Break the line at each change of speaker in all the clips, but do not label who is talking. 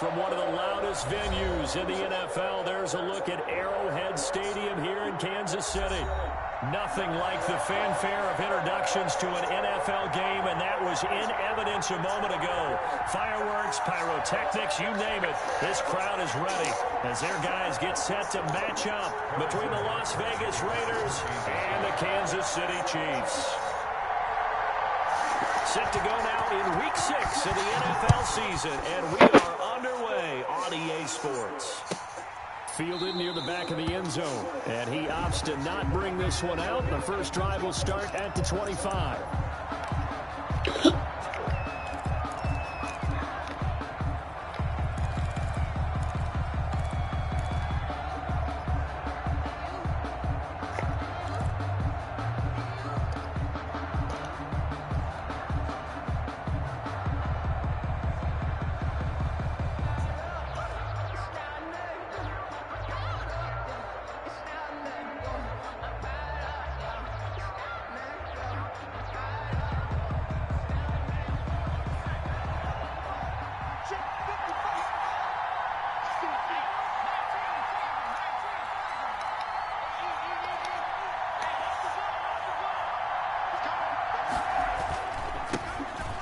from one of the loudest venues in the NFL. There's a look at Arrowhead Stadium here in Kansas City. Nothing like the fanfare of introductions to an NFL game, and that was in evidence a moment ago. Fireworks, pyrotechnics, you name it. This crowd is ready as their guys get set to match up between the Las Vegas Raiders and the Kansas City Chiefs. Set to go now in Week 6 of the NFL season, and we are underway on EA Sports. Fielded near the back of the end zone, and he opts to not bring this one out. The first drive will start at the 25.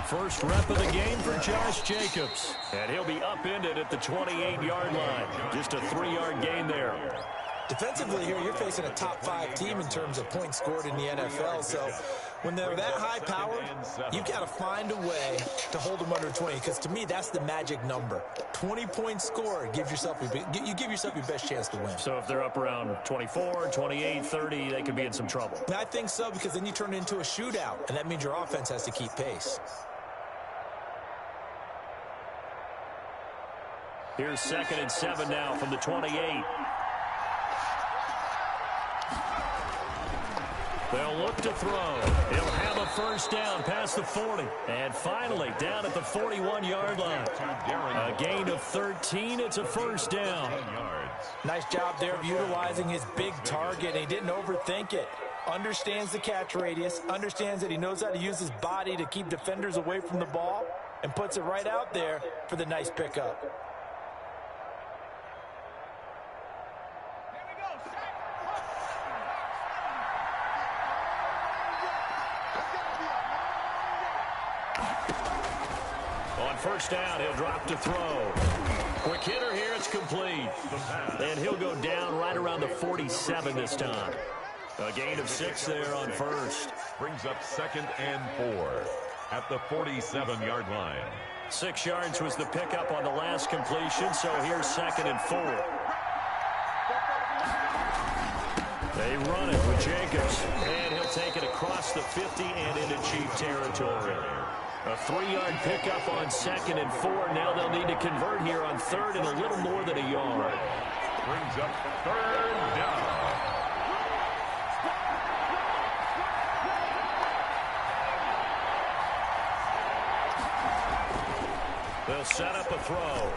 First rep of the game for Josh Jacobs. And he'll be upended at the 28-yard line. Just a 3-yard gain there.
Defensively here, you're facing a top-5 team in terms of points scored in the NFL. So when they're that high-powered, you've got to find a way to hold them under 20. Because to me, that's the magic number. 20 points scored, you give yourself your best chance to win.
So if they're up around 24, 28, 30, they could be in some trouble.
I think so, because then you turn it into a shootout, and that means your offense has to keep pace.
Here's 2nd and 7 now from the 28. They'll look to throw. He'll have a first down past the 40. And finally, down at the 41-yard line. A gain of 13. It's a first down.
Nice job there of utilizing his big target. He didn't overthink it. Understands the catch radius. Understands that he knows how to use his body to keep defenders away from the ball. And puts it right out there for the nice pickup.
First down, he'll drop to throw. Quick hitter here, it's complete. And he'll go down right around the 47 this time. A gain of 6 there on first.
Brings up 2nd and 4 at the 47-yard line.
6 yards was the pickup on the last completion, so here's 2nd and 4. They run it with Jacobs, and he'll take it across the 50 and into Chief territory. A 3-yard pickup on 2nd and 4. Now they'll need to convert here on 3rd and a little more than a yard.
Brings up 3rd down.
They'll set up a throw.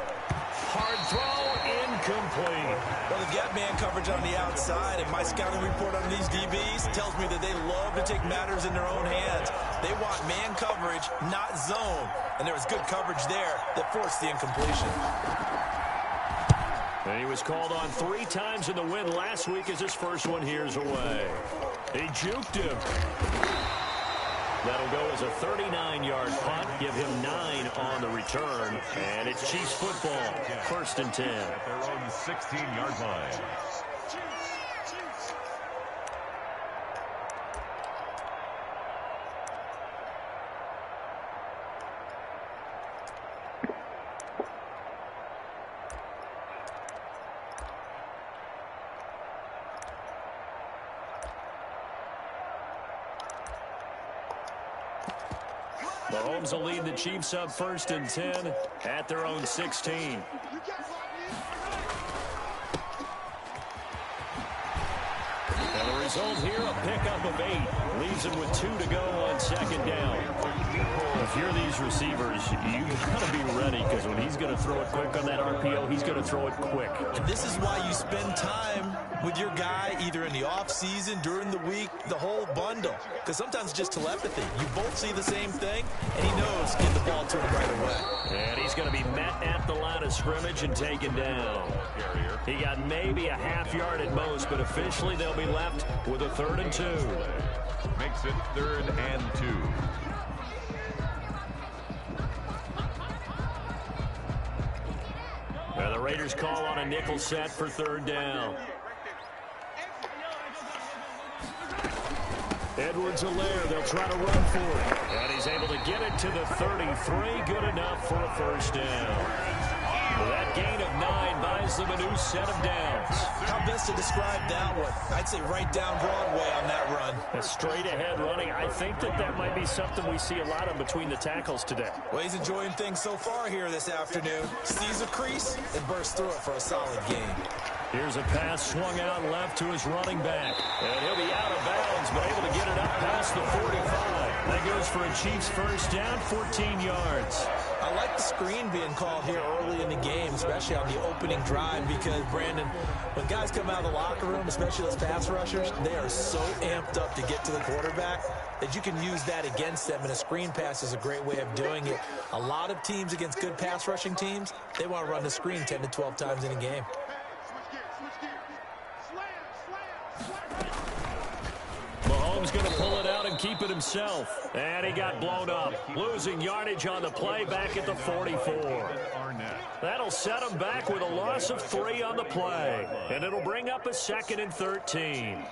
Hard throw, incomplete.
Well, they've got man coverage on the outside, and my scouting report on these DBs tells me that they love to take matters in their own hands. They want man coverage, not zone. And there was good coverage there that forced the incompletion.
And he was called on 3 times in the win last week as his first one here's away. He juked him. That'll go as a 39-yard punt, give him 9 on the return. And it's Chiefs football, 1st and 10.
At their own 16-yard line.
Mahomes will lead the Chiefs up 1st and 10 at their own 16. And the goes home here, a pickup of 8. Leaves him with 2 to go on second down. If you're these receivers, you've got to be ready, because when he's going to throw it quick on that RPO, he's going to throw it quick.
And this is why you spend time with your guy either in the offseason, during the week, the whole bundle. Because sometimes it's just telepathy. You both see the same thing, and he knows get the ball to him right away.
And he's going to be met at the line of scrimmage and taken down. He got maybe a half yard at most, but officially they'll be left with a 3rd and 2.
Makes it 3rd and 2.
The Raiders call on a nickel set for 3rd down. Edwards-Helaire, they'll try to run for it. And he's able to get it to the 33. Good enough for a 1st down. Well, that gain of 9 buys them a new set of downs.
How best to describe that one? I'd say right down Broadway on that run.
A straight-ahead running. I think that might be something we see a lot of between the tackles today.
Well, he's enjoying things so far here this afternoon. Sees a crease and bursts through it for a solid gain.
Here's a pass swung out left to his running back. And he'll be out of bounds, but able to get it up past the 45. That goes for a Chiefs 1st down, 14 yards.
I like the screen being called here early in the game, especially on the opening drive, because, Brandon, when guys come out of the locker room, especially those pass rushers, they are so amped up to get to the quarterback that you can use that against them, and a screen pass is a great way of doing it. A lot of teams against good pass rushing teams, they want to run the screen 10 to 12 times in a game.
Mahomes going to pull it out and keep it himself. And he got blown up. Losing yardage on the play back at the 44. That'll set him back with a loss of 3 on the play. And it'll bring up a 2nd and 13.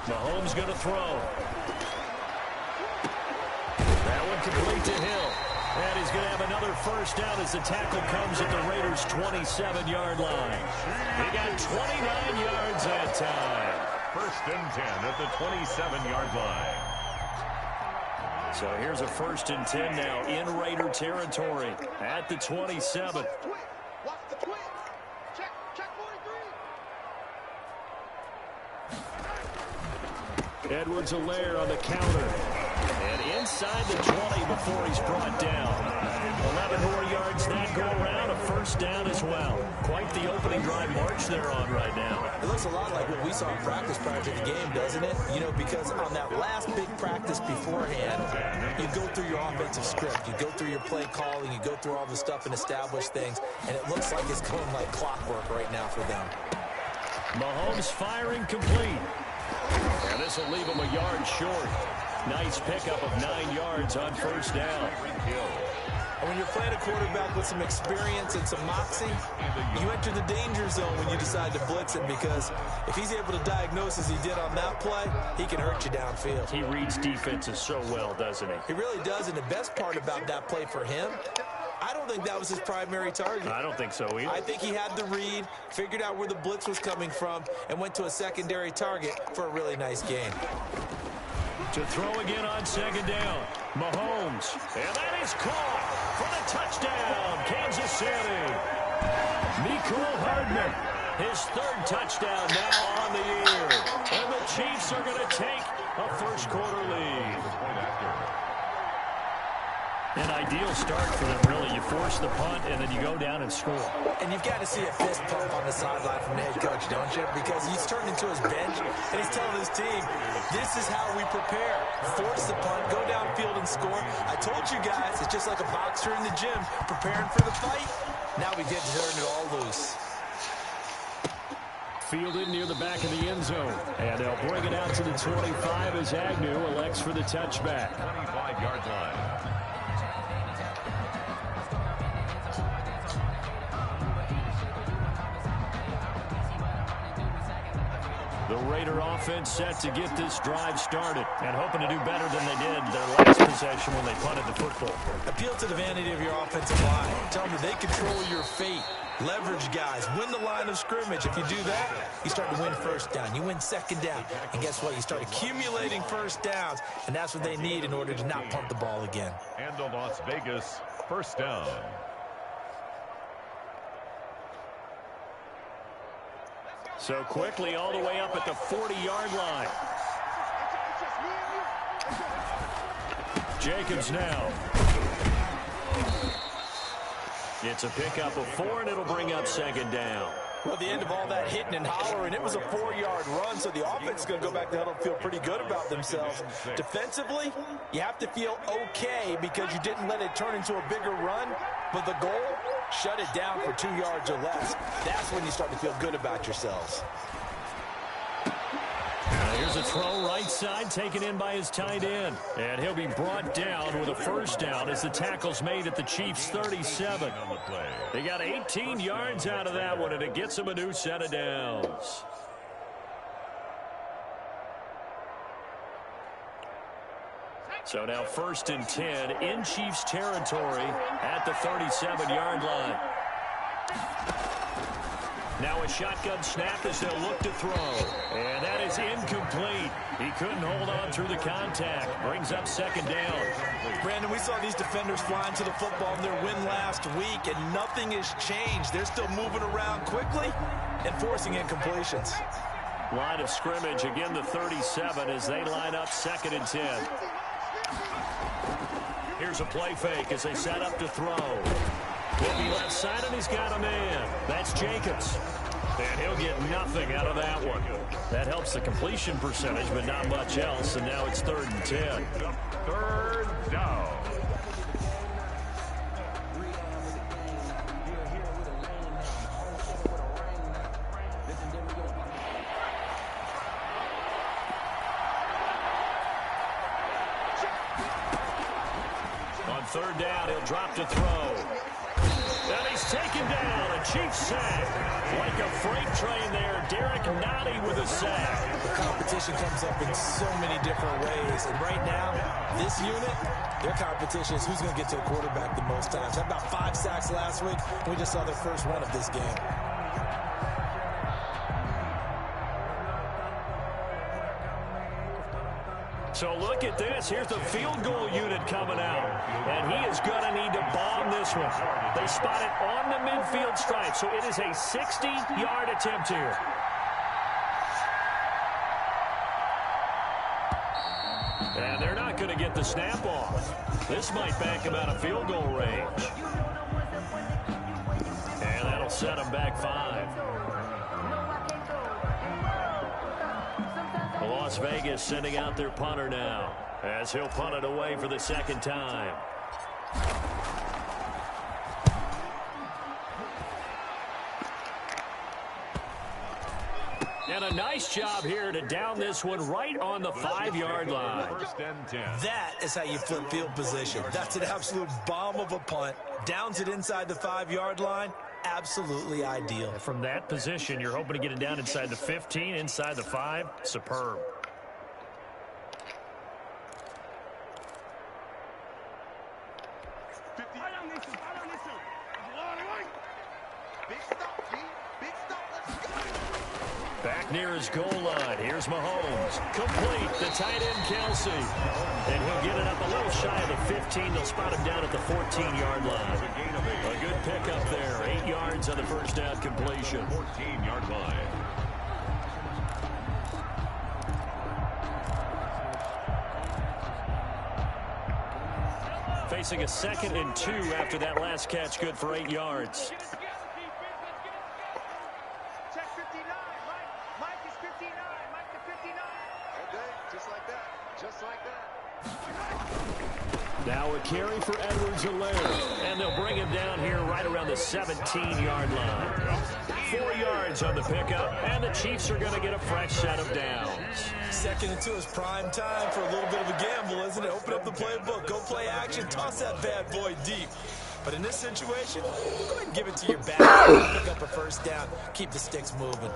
Mahomes going to throw. That one complete to Hill. And he's going to have another 1st down as the tackle comes at the Raiders' 27-yard line. He got 29 yards that time.
1st and 10 at the 27-yard line.
So here's a 1st and 10 now in Raider territory at the 27. Edwards-Helaire on the counter. And inside the 20 before he's brought down. 11 more yards that go around. A 1st down as well. Quite the opening drive march they're on right now.
It looks a lot like what we saw in practice prior to the game, doesn't it? You know, because on that last big practice beforehand, you go through your offensive script. You go through your play calling. You go through all the stuff and establish things. And it looks like it's going like clockwork right now for them.
Mahomes firing complete. And this will leave him a yard short. Nice pickup of 9 yards on 1st down.
And when you're playing a quarterback with some experience and some moxie, you enter the danger zone when you decide to blitz him, because if he's able to diagnose as he did on that play, he can hurt you downfield.
He reads defenses so well, doesn't he?
He really does, and the best part about that play for him, I don't think that was his primary target.
I don't think so either.
I think he had the read, figured out where the blitz was coming from, and went to a secondary target for a really nice gain.
To throw again on 2nd down. Mahomes. And that is caught for the touchdown. Kansas City. Mecole Hardman. His 3rd touchdown now on the year. And the Chiefs are going to take a 1st quarter lead. An ideal start for them, really. You force the punt, and then you go down and score.
And you've got to see a fist pump on the sideline from the head coach, don't you? Because he's turned into his bench, and he's telling his team, this is how we prepare. Force the punt, go downfield and score. I told you guys, it's just like a boxer in the gym, preparing for the fight. Now we get to turn it all loose.
Fielded near the back of the end zone. And they'll bring it out to the 25 as Agnew elects for the touchback.
25-yard line.
The Raider offense set to get this drive started and hoping to do better than they did their last possession when they punted the football.
Appeal to the vanity of your offensive line. Tell them that they control your fate. Leverage guys. Win the line of scrimmage. If you do that, you start to win 1st down. You win 2nd down. And guess what? You start accumulating 1st downs. And that's what they need in order to not punt the ball again.
And the Las Vegas 1st down.
So quickly all the way up at the 40-yard line. Jacobs now. It's a pickup of 4, and it'll bring up second down.
Well, the end of all that hitting and hollering, it was a 4-yard run, so the offense is going to go back to huddle and feel pretty good about themselves. Defensively, you have to feel okay because you didn't let it turn into a bigger run, but the goal, shut it down for 2 yards or less. That's when you start to feel good about yourselves.
Here's a throw right side taken in by his tight end. And he'll be brought down with a first down as the tackle's made at the Chiefs' 37. They got 18 yards out of that one, and it gets them a new set of downs. So now 1st and 10 in Chiefs territory at the 37-yard line. Now a shotgun snap as they'll look to throw. And that is incomplete. He couldn't hold on through the contact. Brings up second down.
Brandon, we saw these defenders flying to the football in their win last week, and nothing has changed. They're still moving around quickly and forcing incompletions.
Line of scrimmage, again the 37 as they line up 2nd and 10. Here's a play fake as they set up to throw. He'll be left side, and he's got a man. That's Jacobs. And he'll get nothing out of that one. That helps the completion percentage, but not much else. And now it's 3rd and 10.
3rd down.
On 3rd down, he'll drop to throw. And he's taken down. A Chiefs sack. Like a freight train there. Derek Nottie with a sack.
The competition comes up in so many different ways. And right now, this unit, their competition is who's going to get to the quarterback the most times. Had about 5 sacks last week. We just saw their first one of this game.
So look at this. Here's the field goal unit coming out. And he is going to need to bomb this one. They spot it on the midfield stripe. So it is a 60-yard attempt here. And they're not going to get the snap off. This might back him out of field goal range. And that'll set him back 5. Las Vegas sending out their punter now as he'll punt it away for the 2nd time. And a nice job here to down this one right on the 5-yard line.
1st and 10.
That is how you flip field position. That's an absolute bomb of a punt. Downs it inside the 5-yard line. Absolutely ideal.
From that position, you're hoping to get it down inside the 15, inside the 5. Superb. Back near his goal line. Here's Mahomes. Complete. The tight end, Kelsey. And he'll get it up a little shy of the 15. They'll spot him down at the 14-yard line. A good pickup there. 8 yards on the first down completion.
14-yard line.
Facing a 2nd and 2 after that last catch. Good for 8 yards. Now a carry for Edwards-Helaire. And they'll bring him down here right around the 17-yard line. 4 yards on the pickup, and the Chiefs are going to get a fresh set of downs.
2nd and 2 is prime time for a little bit of a gamble, isn't it? Open up the playbook, go play action, toss that bad boy deep. But in this situation, go ahead and give it to your back. Pick up a first down, keep the sticks moving.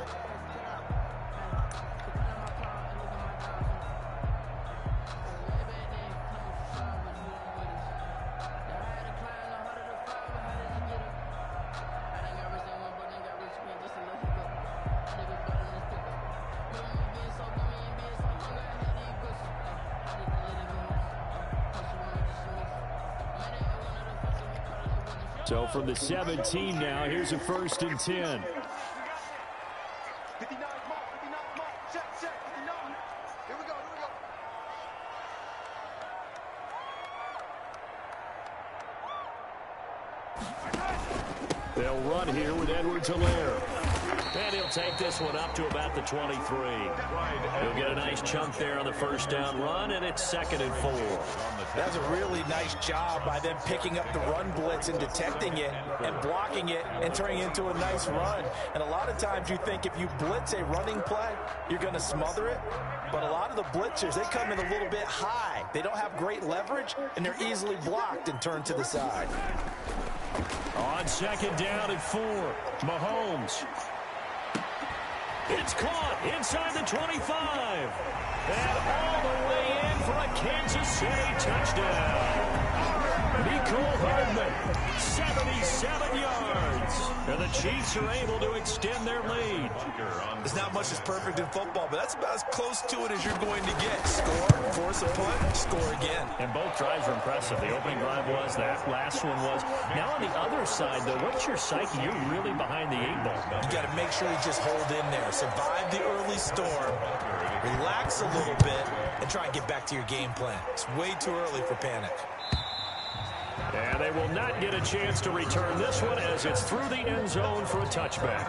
So from the 17 now, here's a 1st and 10.
59.
They'll run here with Edwards-Helaire. And he'll take this one up to about the 23. He'll get a nice chunk there on the first down run, and it's 2nd and 4.
That's a really nice job by them picking up the run blitz and detecting it and blocking it and turning it into a nice run. And a lot of times you think if you blitz a running play, you're going to smother it. But a lot of the blitzers, they come in a little bit high. They don't have great leverage, and they're easily blocked and turned to the side.
On 2nd down and 4, Mahomes. It's caught inside the 25. And all the way in for a Kansas City touchdown. Mecole Hardman, 77 yards. And the Chiefs are able to extend their lead.
There's not much that's perfect in football, but that's about as close to it as you're going to get. Score, force a punt, score again.
And both drives were impressive. The opening drive was, that last one was. Now on the other side, though, what's your psyche? You're really behind the 8 ball.
You got to make sure you just hold in there. Survive the early storm, relax a little bit, and try and get back to your game plan. It's way too early for panic.
And they will not get a chance to return this one as it's through the end zone for a touchback.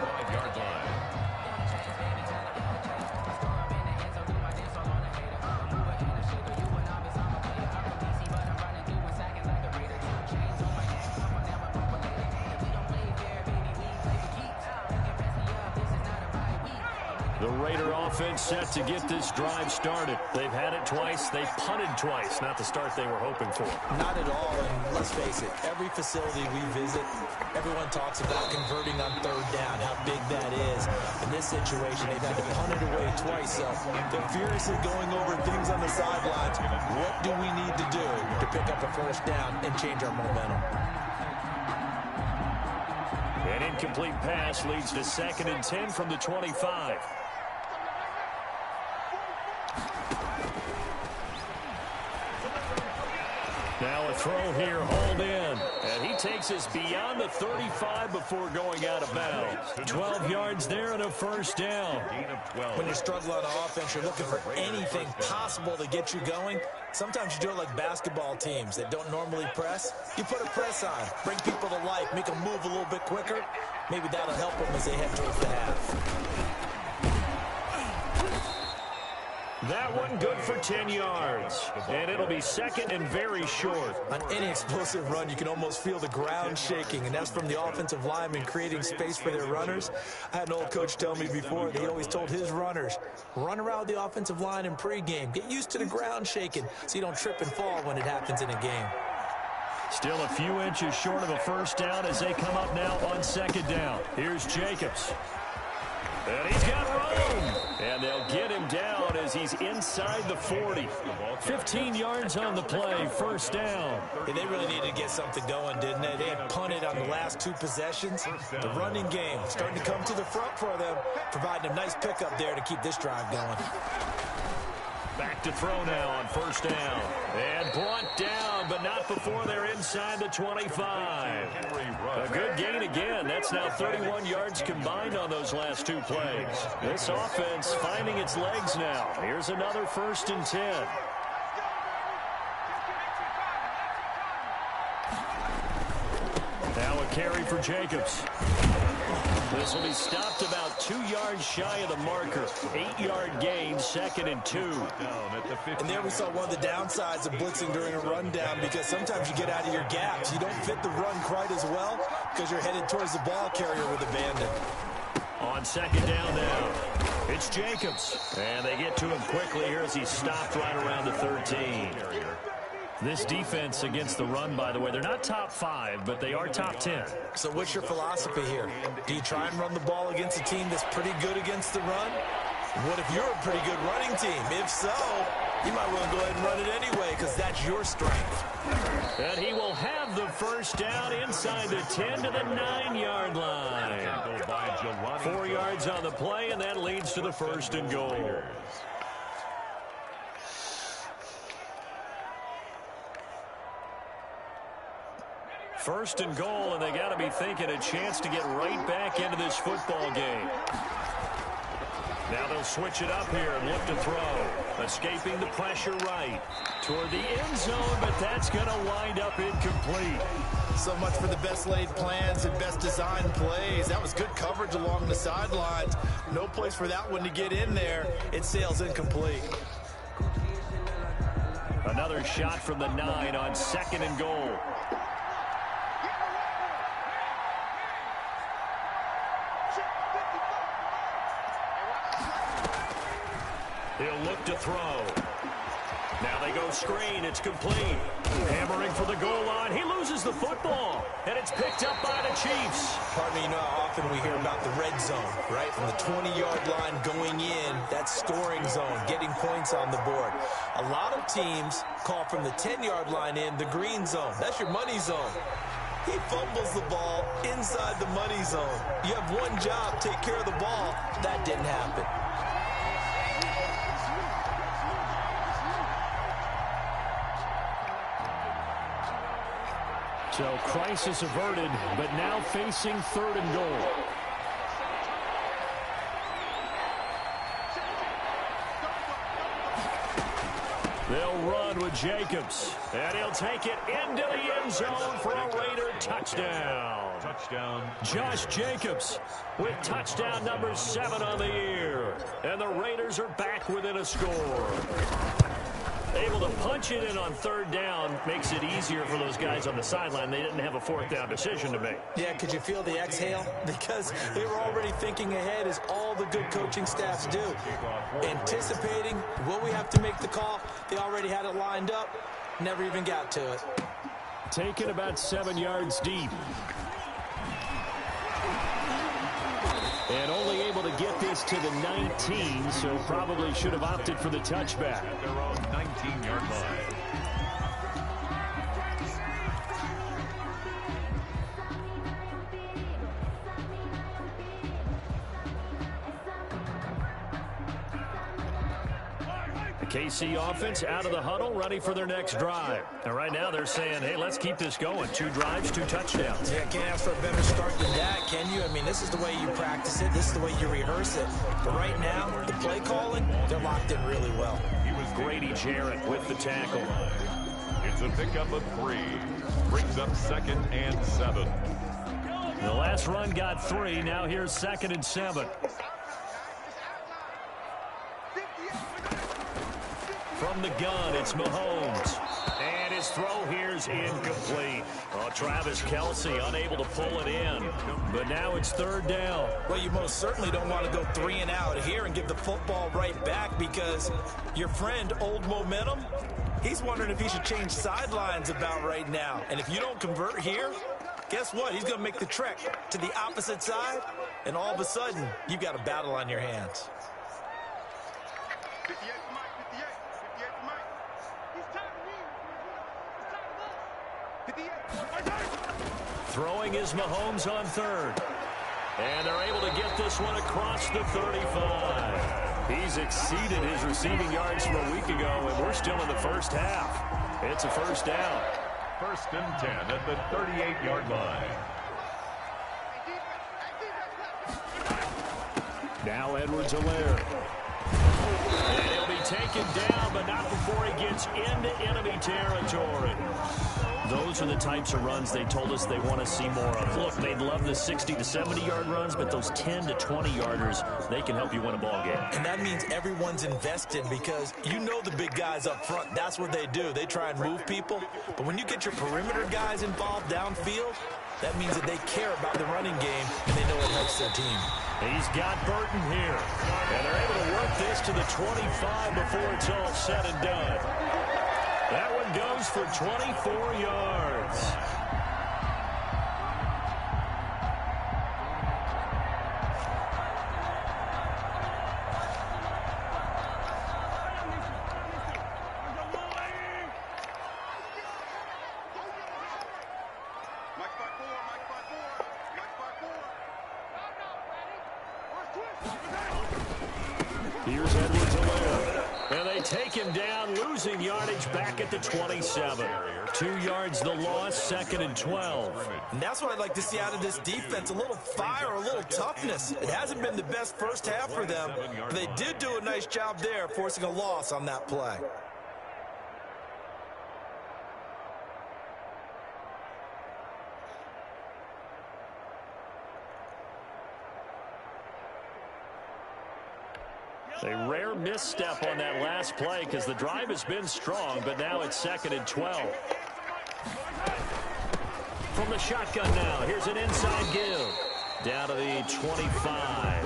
The Raider offense set to get this drive started. They've had it twice. They've punted twice. Not the start they were hoping for.
Not at all, and let's face it, every facility we visit, everyone talks about converting on 3rd down, how big that is. In this situation, they've had to punt it away twice, so they're furiously going over things on the sidelines. What do we need to do to pick up a 1st down and change our momentum?
An incomplete pass leads to 2nd and 10 from the 25. Now a throw here, hauled in. And he takes us beyond the 35 before going out of bounds. 12 yards there and a 1st down.
When you're struggling on offense, you're looking for anything possible to get you going. Sometimes you do it like basketball teams that don't normally press. You put a press on, bring people to life, make them move a little bit quicker. Maybe that'll help them as they head towards the half.
That one good for 10 yards. And it'll be 2nd and very short.
On any explosive run, you can almost feel the ground shaking, and that's from the offensive linemen creating space for their runners. I had an old coach tell me before, he always told his runners, run around the offensive line in pregame. Get used to the ground shaking so you don't trip and fall when it happens in a game.
Still a few inches short of a 1st down as they come up now on 2nd down. Here's Jacobs. And he's got room. And they'll get him down as he's inside the 40. 15 yards on the play, 1st down.
And they really needed to get something going, didn't they? They had punted on the last 2 possessions. The running game starting to come to the front for them, providing a nice pickup there to keep this drive going.
Back to throw now on 1st down. And brought down, but not before they're inside the 25. A good gain again. That's now 31 yards combined on those last 2 plays. This offense finding its legs now. Here's another 1st and 10. Now a carry for Jacobs. This will be stopped about 2 yards shy of the marker. 8-yard gain, 2nd and 2.
And there we saw one of the downsides of blitzing during a rundown, because sometimes you get out of your gaps. You don't fit the run quite as well because you're headed towards the ball carrier with abandon.
On 2nd down now, it's Jacobs. And they get to him quickly here as he's stopped right around the 13. This defense against the run, by the way, they're not top 5, but they are top 10.
So what's your philosophy here? Do you try and run the ball against a team that's pretty good against the run? What if you're a pretty good running team? If so, you might want to go ahead and run it anyway, because that's your strength.
And he will have the 1st down inside the 10 to the 9-yard line. 4 yards on the play, and that leads to the 1st and goal. First and goal, and they got to be thinking a chance to get right back into this football game. Now they'll switch it up here and look to throw. Escaping the pressure right toward the end zone, but that's going to wind up incomplete.
So much for the best laid plans and best designed plays. That was good coverage along the sidelines. No place for that one to get in there. It sails incomplete.
Another shot from the 9 on 2nd and goal. He'll look to throw. Now they go screen. It's complete. Hammering for the goal line. He loses the football, and it's picked up by the Chiefs.
Pardon me, you know how often we hear about the red zone, right? From the 20-yard line going in, that scoring zone, getting points on the board. A lot of teams call from the 10-yard line in the green zone. That's your money zone. He fumbles the ball inside the money zone. You have one job, take care of the ball. That didn't happen.
So crisis averted, but now facing 3rd and goal. They'll run with Jacobs, and he'll take it into the end zone for a Raider touchdown. Josh Jacobs with touchdown number 7 on the year. And the Raiders are back within a score. Able to punch it in on 3rd down makes it easier for those guys on the sideline. They didn't have a 4th down decision to make.
Yeah, could you feel the exhale? Because they were already thinking ahead, as all the good coaching staffs do. Anticipating, will we have to make the call? They already had it lined up. Never even got to it.
Taken about 7 yards deep. And only able to get this to the 19, so probably should have opted for the touchback.
Their own 19-yard line.
KC offense out of the huddle, ready for their next drive. And right now they're saying, hey, let's keep this going. 2 drives, 2 touchdowns.
Yeah, can't ask for a better start than that, can you? I mean, this is the way you practice it. This is the way you rehearse it. But right now, the play calling, they're locked in really well.
He was
Grady Jarrett with the tackle.
It's a pickup of 3. Brings up 2nd and 7.
The last run got 3. Now here's 2nd and 7. From the gun, it's Mahomes. And his throw here's incomplete. Oh, Travis Kelce unable to pull it in. But now it's 3rd down.
Well, you most certainly don't want to go 3 and out here and give the football right back, because your friend, Old Momentum, he's wondering if he should change sidelines about right now. And if you don't convert here, guess what? He's going to make the trek to the opposite side, and all of a sudden, you've got a battle on your hands.
Throwing is Mahomes on 3rd. And they're able to get this one across the 35. He's exceeded his receiving yards from a week ago, and we're still in the first half. It's a 1st down.
1st and 10 at the 38-yard line.
Now Edwards-Helaire. And he'll be taken down, but not before he gets into enemy territory. Those are the types of runs they told us they want to see more of. Look, they'd love the 60 to 70-yard runs, but those 10 to 20-yarders, they can help you win a ball game.
And that means everyone's invested, because you know the big guys up front, that's what they do. They try and move people. But when you get your perimeter guys involved downfield, that means that they care about the running game, and they know it helps their team.
He's got Burton here. And they're able to work this to the 25 before it's all said and done. That one goes for 24 yards. Here's Edwards-Helaire. And they they take him down, losing yardage back at the 27. 2 yards the loss, 2nd and 12.
And that's what I'd like to see out of this defense, a little fire, a little toughness. It hasn't been the best first half for them, but they did do a nice job there, forcing a loss on that play.
A rare misstep on that last play because the drive has been strong, but now it's 2nd and 12. From the shotgun now, here's an inside give. Down to the 25.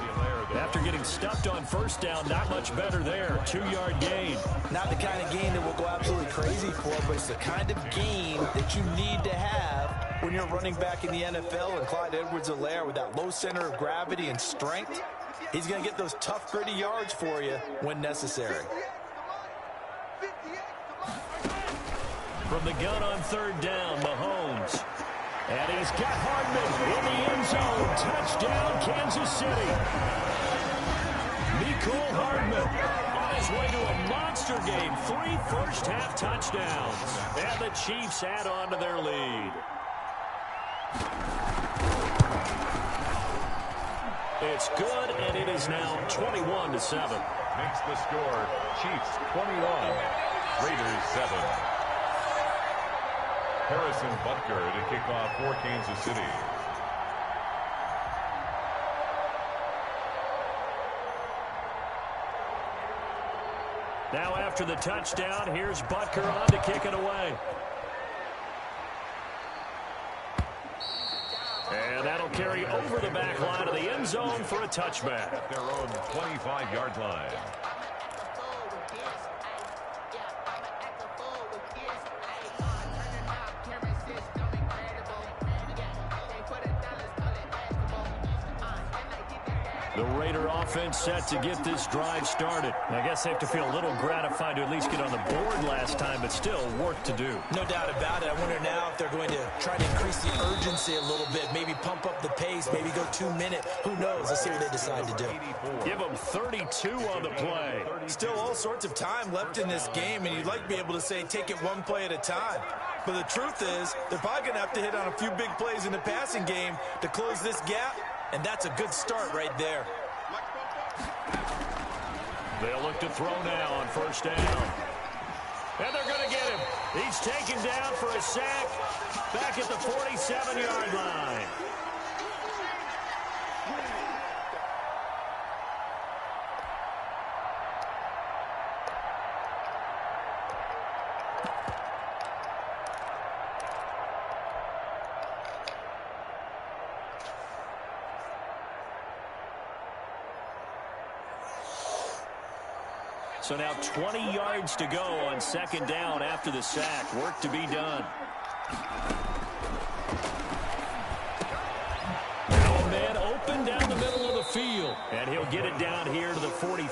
After getting stuffed on first down, not much better there. 2-yard gain.
Not the kind of gain that we'll go absolutely crazy for, but it's the kind of gain that you need to have when you're running back in the NFL. And Clyde Edwards-Helaire, with that low center of gravity and strength, he's going to get those tough, gritty yards for you when necessary.
From the gun on 3rd down, Mahomes. And he's got Hardman in the end zone. Touchdown, Kansas City. Mecole Hardman on his way to a monster game. 3 first-half touchdowns. And the Chiefs add on to their lead. It's good, and it is now 21-7.
Makes the score Chiefs 21, Raiders 7. Harrison Butker to kick off for Kansas City.
Now after the touchdown, here's Butker on to kick it away. And that'll carry over the back line of the end zone for a touchback.
At their own 25-yard line.
The Raider offense set to get this drive started. I guess they have to feel a little gratified to at least get on the board last time, but still work to do.
No doubt about it. I wonder now if they're going to try to increase the urgency a little bit, maybe pump up the pace, maybe go 2-minute. Who knows? Let's see what they decide to do.
Give them 32 on the play.
Still all sorts of time left in this game, and you'd like to be able to say take it one play at a time. But the truth is, they're probably going to have to hit on a few big plays in the passing game to close this gap. And that's a good start right there.
They'll look to throw now on 1st down. And they're going to get him. He's taken down for a sack back at the 47-yard line. So now 20 yards to go on 2nd down after the sack. Work to be done. Now a man open down the middle of the field. And he'll get it down here to the 43.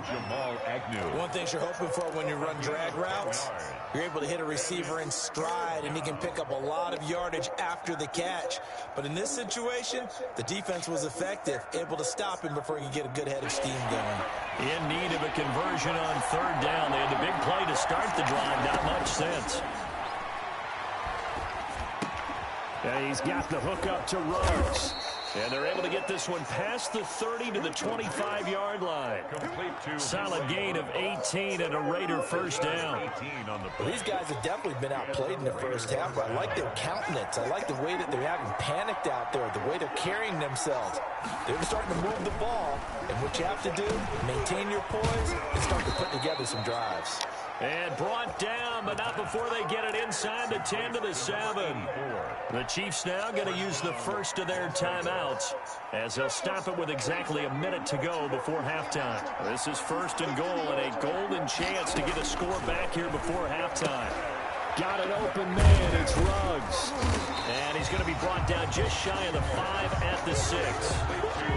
Jamal Agnew.
One thing you're hoping for when you run drag routes, you're able to hit a receiver in stride, and he can pick up a lot of yardage after the catch. But in this situation, the defense was effective, able to stop him before he could get a good head of steam going.
In need of a conversion on 3rd down. They had the big play to start the drive. Not much sense. And he's got the hook up to Ruggs. And they're able to get this one past the 30 to the 25-yard line. Solid gain of 18 and a Raider 1st down.
Well, these guys have definitely been outplayed in the first half. I like their countenance. I like the way that they're having panicked out there, the way they're carrying themselves. They're starting to move the ball. And what you have to do, maintain your poise and start to put together some drives.
And brought down, but not before they get it inside the 10 to the 7. The Chiefs now going to use the first of their timeouts as they'll stop it with exactly a minute to go before halftime. This is 1st and goal and a golden chance to get a score back here before halftime. Got an open man. It's Ruggs. And he's going to be brought down just shy of the 5 at the 6.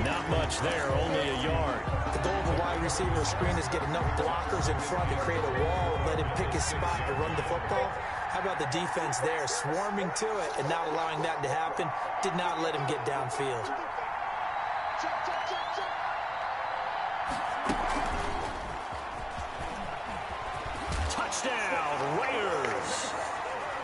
Not much there, only a yard.
The goal of a wide receiver screen is get enough blockers in front to create a wall and let him pick his spot to run the football. How about the defense there, swarming to it and not allowing that to happen? Did not let him get downfield.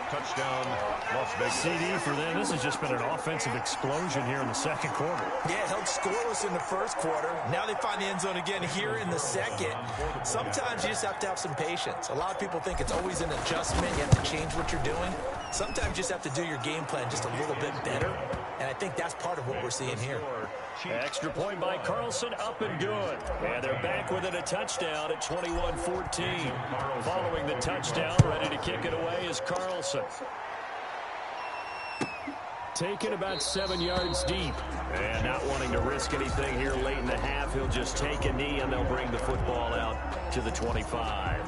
Touchdown, Las Vegas.
CD for them. This has just been an offensive explosion here in the second quarter.
Yeah, held scoreless in the first quarter. Now they find the end zone again here in the second. Sometimes you just have to have some patience. A lot of people think it's always an adjustment. You have to change what you're doing. Sometimes you just have to do your game plan just a little bit better. And I think that's part of what we're seeing here.
Extra point by Carlson, up and good. And they're back within a touchdown at 21-14. Following the touchdown, ready to kick it away is Carlson. Taken about 7 yards deep. And not wanting to risk anything here late in the half, he'll just take a knee and they'll bring the football out to the 25.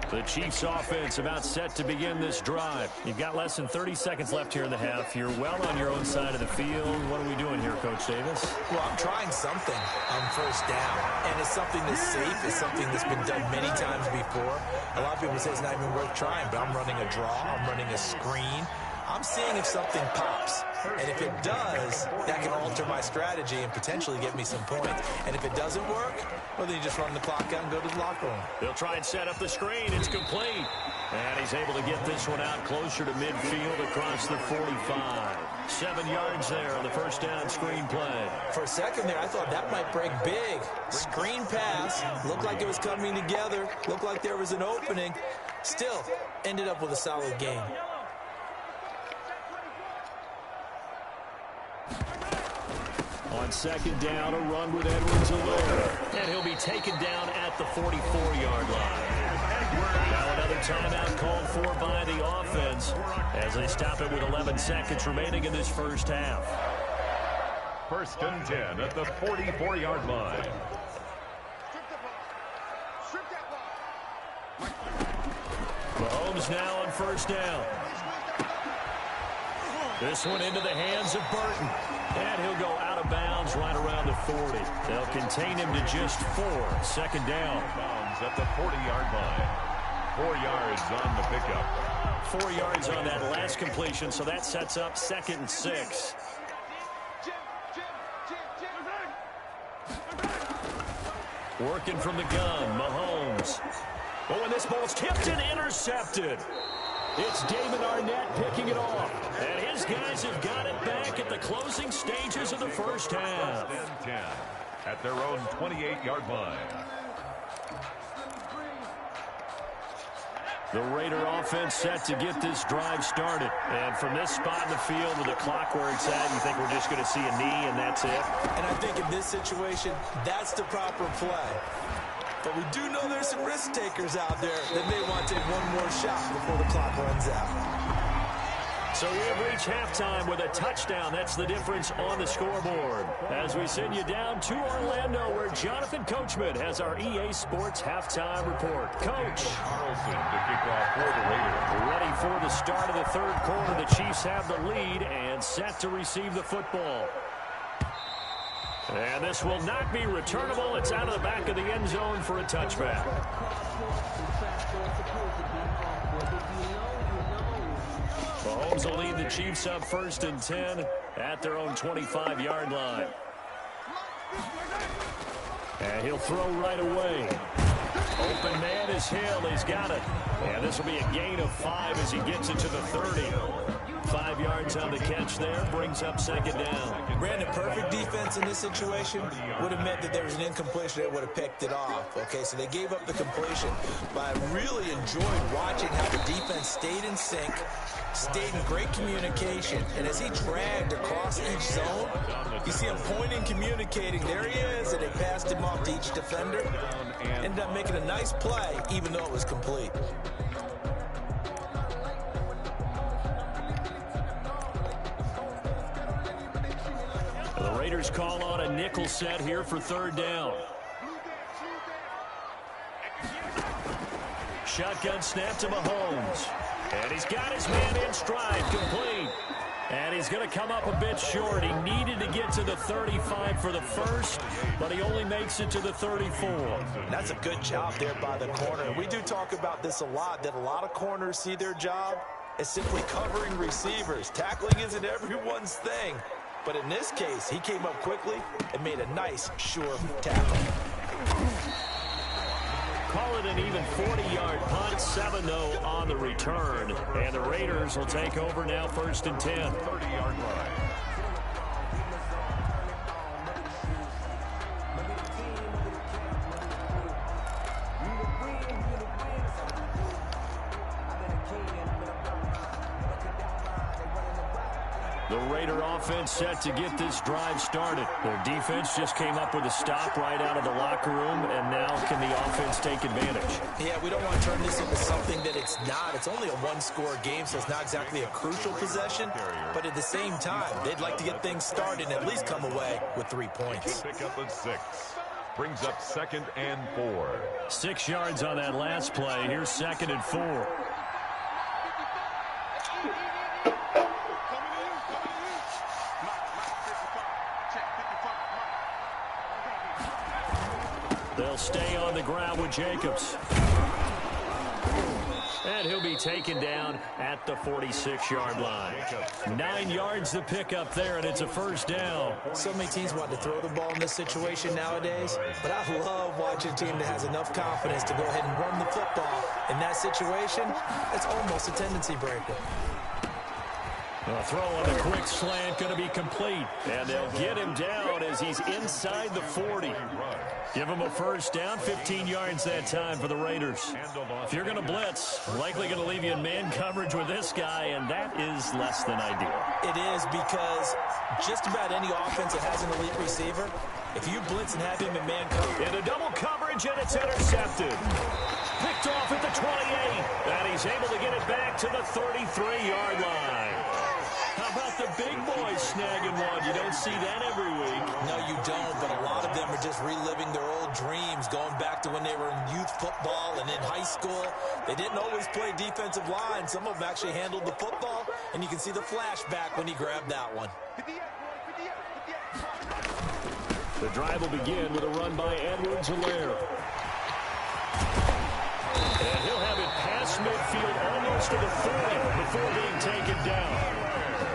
The Chiefs offense about set to begin this drive. You've got less than 30 seconds left here in the half. You're well on your own side of the field. What are we doing here, Coach Davis?
Well, I'm trying something on first down. And it's something that's safe. It's something that's been done many times before. A lot of people say it's not even worth trying, but I'm running a draw. I'm running a screen. I'm seeing if something pops. And if it does, that can alter my strategy and potentially get me some points. And if it doesn't work, well, then you just run the clock out and go to the locker room.
They'll try and set up the screen. It's complete. And he's able to get this one out closer to midfield across the 45. 7 yards there on the first down screen play.
For a second there, I thought that might break big. Screen pass. Looked like it was coming together. Looked like there was an opening. Still, ended up with a solid game.
On second down, a run with Edwards-Helaire. And he'll be taken down at the 44-yard line. Now another timeout called for by the offense as they stop it with 11 seconds remaining in this first half.
First and 10 at the 44-yard line.
Mahomes now on first down. This one into the hands of Burton. And he'll go out of bounds right around the 40. They'll contain him to just 4. Second down.
Bounds at the 40-yard line. 4 yards on the pickup.
4 yards on that last completion, so that sets up 2nd and 6. Working from the gun, Mahomes. Oh, and this ball's tipped and intercepted. It's Damon Arnett picking it off. And his guys have got it back at the closing stages of the first half.
First and 10 at their own 28-yard line.
The Raider offense set to get this drive started. And from this spot in the field with the clock where it's at, you think we're just going to see a knee and that's it?
And I think in this situation, that's the proper play. But we do know there's some risk takers out there that may want to take one more shot before the clock runs out.
So we have reached halftime with a touchdown. That's the difference on the scoreboard. As we send you down to Orlando, where Jonathan Coachman has our EA Sports halftime report. Coach.
Carlson to kick off for the Raiders.
Ready for the start of the third quarter. The Chiefs have the lead and set to receive the football. And this will not be returnable. It's out of the back of the end zone for a touchback. Mahomes will lead the Chiefs up 1st and 10 at their own 25-yard line. And he'll throw right away. Open man is Hill. He's got it. And this will be a gain of 5 as he gets it to the 30. 5 yards on the catch there, brings up 2nd down.
Brandon, perfect defense in this situation would have meant that there was an incompletion that would have picked it off. Okay, so they gave up the completion. But I really enjoyed watching how the defense stayed in sync, stayed in great communication, and as he dragged across each zone, you see him pointing, communicating. There he is, and they passed him off to each defender. Ended up making a nice play, even though it was complete.
The Raiders call on a nickel set here for 3rd down. Shotgun snap to Mahomes. And he's got his man in stride, complete. And he's going to come up a bit short. He needed to get to the 35 for the first, but he only makes it to the 34.
That's a good job there by the corner. We do talk about this a lot, that a lot of corners see their job as simply covering receivers. Tackling isn't everyone's thing. But in this case, he came up quickly and made a nice, sure tackle.
an even 40-yard punt, 7, though, on the return. And the Raiders will take over now, 1st and 10.
30-yard line.
The Raider offense set to get this drive started. Their defense just came up with a stop right out of the locker room, and now can the offense take advantage?
Yeah, we don't want to turn this into something that it's not. It's only a one-score game, so it's not exactly a crucial possession. But at the same time, they'd like to get things started and at least come away with 3 points.
Pick up at 6. Brings up 2nd and 4.
6 yards on that last play. Here's 2nd and 4. They'll stay on the ground with Jacobs. And he'll be taken down at the 46-yard line. 9 yards to pick up there, and it's a 1st down.
So many teams want to throw the ball in this situation nowadays, but I love watching a team that has enough confidence to go ahead and run the football. In that situation, it's almost a tendency breaker.
The throw on the quick slant going to be complete. And they'll get him down as he's inside the 40. Give him a 1st down, 15 yards that time for the Raiders. If you're going to blitz, likely going to leave you in man coverage with this guy, and that is less than ideal.
It is, because just about any offense that has an elite receiver, if you blitz and have him in man coverage.
Into double coverage, and it's intercepted. Picked off at the 28, and he's able to get it back to the 33-yard line. How about the big boys snagging one? You don't see that every week.
No, you don't, but a lot of them are just reliving their old dreams, going back to when they were in youth football and in high school. They didn't always play defensive line. Some of them actually handled the football, and you can see the flashback when he grabbed that one.
The drive will begin with a run by Edwards-Helaire. And he'll have it past midfield almost to the 40 before being taken down.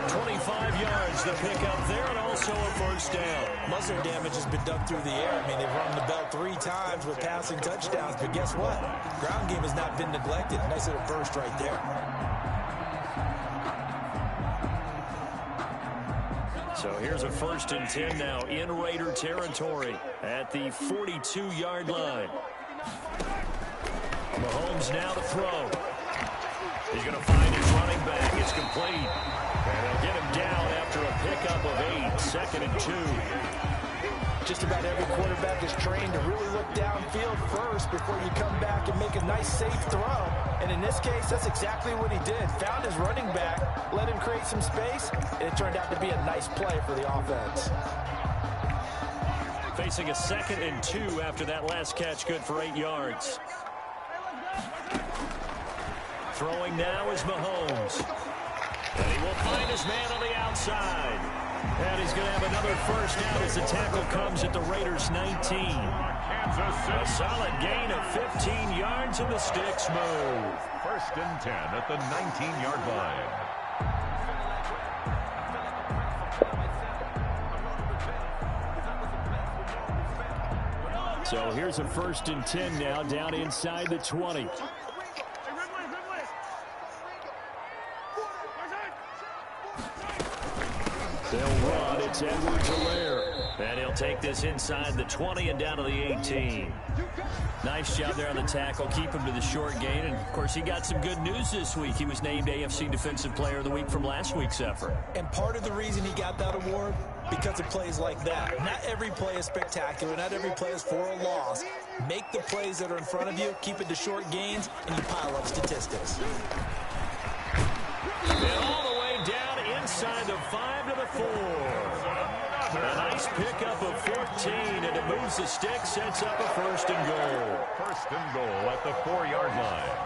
25 yards to pick up there, and also a 1st down.
Most of their damage has been done through the air. I mean, they've rung the bell 3 times with passing touchdowns, but guess what? Ground game has not been neglected. Nice little burst right there.
So here's a 1st and 10 now in Raider territory at the 42-yard line. Mahomes now to throw. He's going to find his running back. It's complete. And they'll get him down after a pickup of 8, 2nd and 2.
Just about every quarterback is trained to really look downfield first before you come back and make a nice, safe throw. And in this case, that's exactly what he did. Found his running back, let him create some space, and it turned out to be a nice play for the offense.
Facing a 2nd and 2 after that last catch, good for 8 yards. Throwing now is Mahomes. And he will find his man on the outside. And he's going to have another 1st down as the tackle comes at the Raiders' 19. A solid gain of 15 yards, and the sticks move.
1st and 10 at the 19-yard line.
So here's a 1st and 10 now, down inside the 20. They'll run. It's Edwards-Helaire. And he'll take this inside the 20 and down to the 18. Nice job there on the tackle. Keep him to the short gain. And, of course, he got some good news this week. He was named AFC Defensive Player of the Week from last week's effort.
And part of the reason he got that award, because of plays like that. Not every play is spectacular. Not every play is for a loss. Make the plays that are in front of you, keep it to short gains, and you pile up statistics.
And all the way down inside the 5 to the 4. A nice pickup of 14, and it moves the stick, sets up a 1st and goal.
1st and goal at the 4-yard line.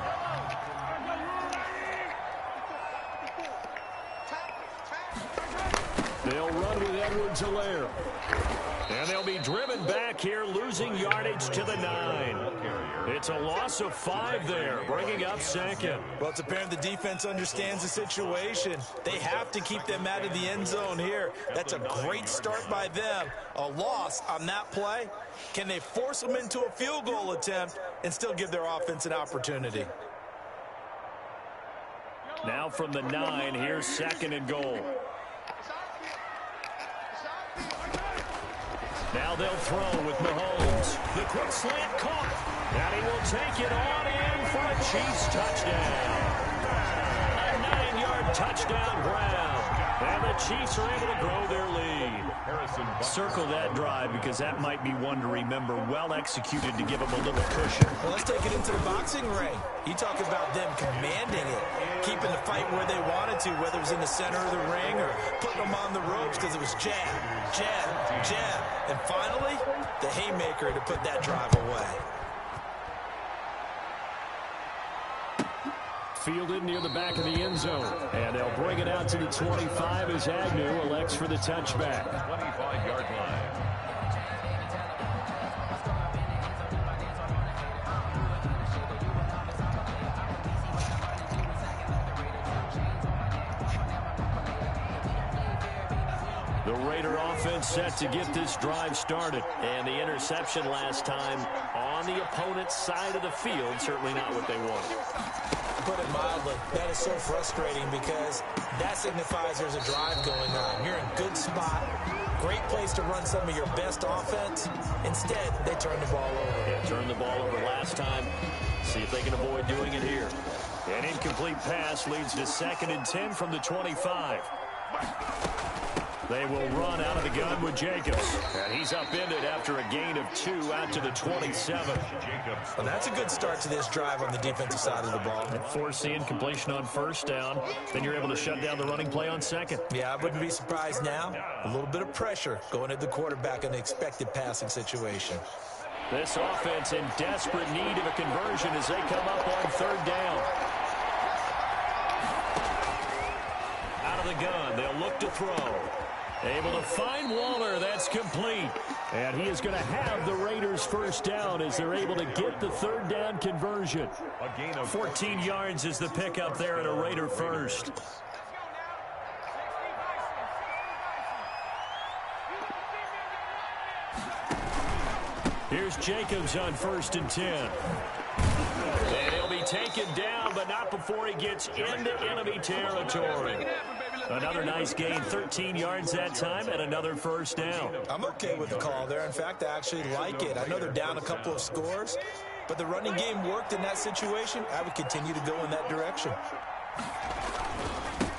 They'll run with Edwards-Helaire. And they'll be driven back here, losing yardage to the 9. It's a loss of 5 there, bringing up second.
Well, it's apparent the defense understands the situation. They have to keep them out of the end zone here. That's a great start by them. A loss on that play. Can they force them into a field goal attempt and still give their offense an opportunity?
Now from the 9, here's second and goal. Now they'll throw with Mahomes. The quick slant caught. And he will take it on in for a Chiefs touchdown. A 9-yard touchdown grab. And the Chiefs are able to grow their lead. Circle that drive because that might be one to remember. Well executed to give them a little cushion.
Well, let's take it into the boxing ring. You talk about them commanding it, keeping the fight where they wanted to, whether it was in the center of the ring or putting them on the ropes because it was jab, jab, jab. And finally, the haymaker to put that drive away.
Fielded near the back of the end zone. And they'll bring it out to the 25 as Agnew elects for the touchback.
25-yard line.
The Raider offense set to get this drive started. And the interception last time on the opponent's side of the field, certainly not what they wanted.
Put it mildly, that is so frustrating because that signifies there's a drive going on. You're in a good spot, great place to run some of your best offense. Instead, they turn the ball over.
Yeah, turned the ball over last time. See if they can avoid doing it here. An incomplete pass leads to 2nd and 10 from the 25. They will run out of the gun with Jacobs. And he's upended after a gain of 2 out to the 27.
Well, that's a good start to this drive on the defensive side of the ball.
And forcing completion on first down. Then you're able to shut down the running play on second.
Yeah, I wouldn't be surprised now. A little bit of pressure going at the quarterback in the expected passing situation.
This offense in desperate need of a conversion as they come up on 3rd down. Out of the gun, they'll look to throw. Able to find Waller. That's complete. And he is going to have the Raiders first down as they're able to get the 3rd down conversion. 14 yards is the pickup there at a Raider first. Here's Jacobs on 1st and 10. And he'll be taken down, but not before he gets into enemy territory. Another nice gain, 13 yards that time, and another first down.
I'm okay with the call there. In fact, I actually like it. I know they're down a couple of scores, but the running game worked in that situation. I would continue to go in that direction.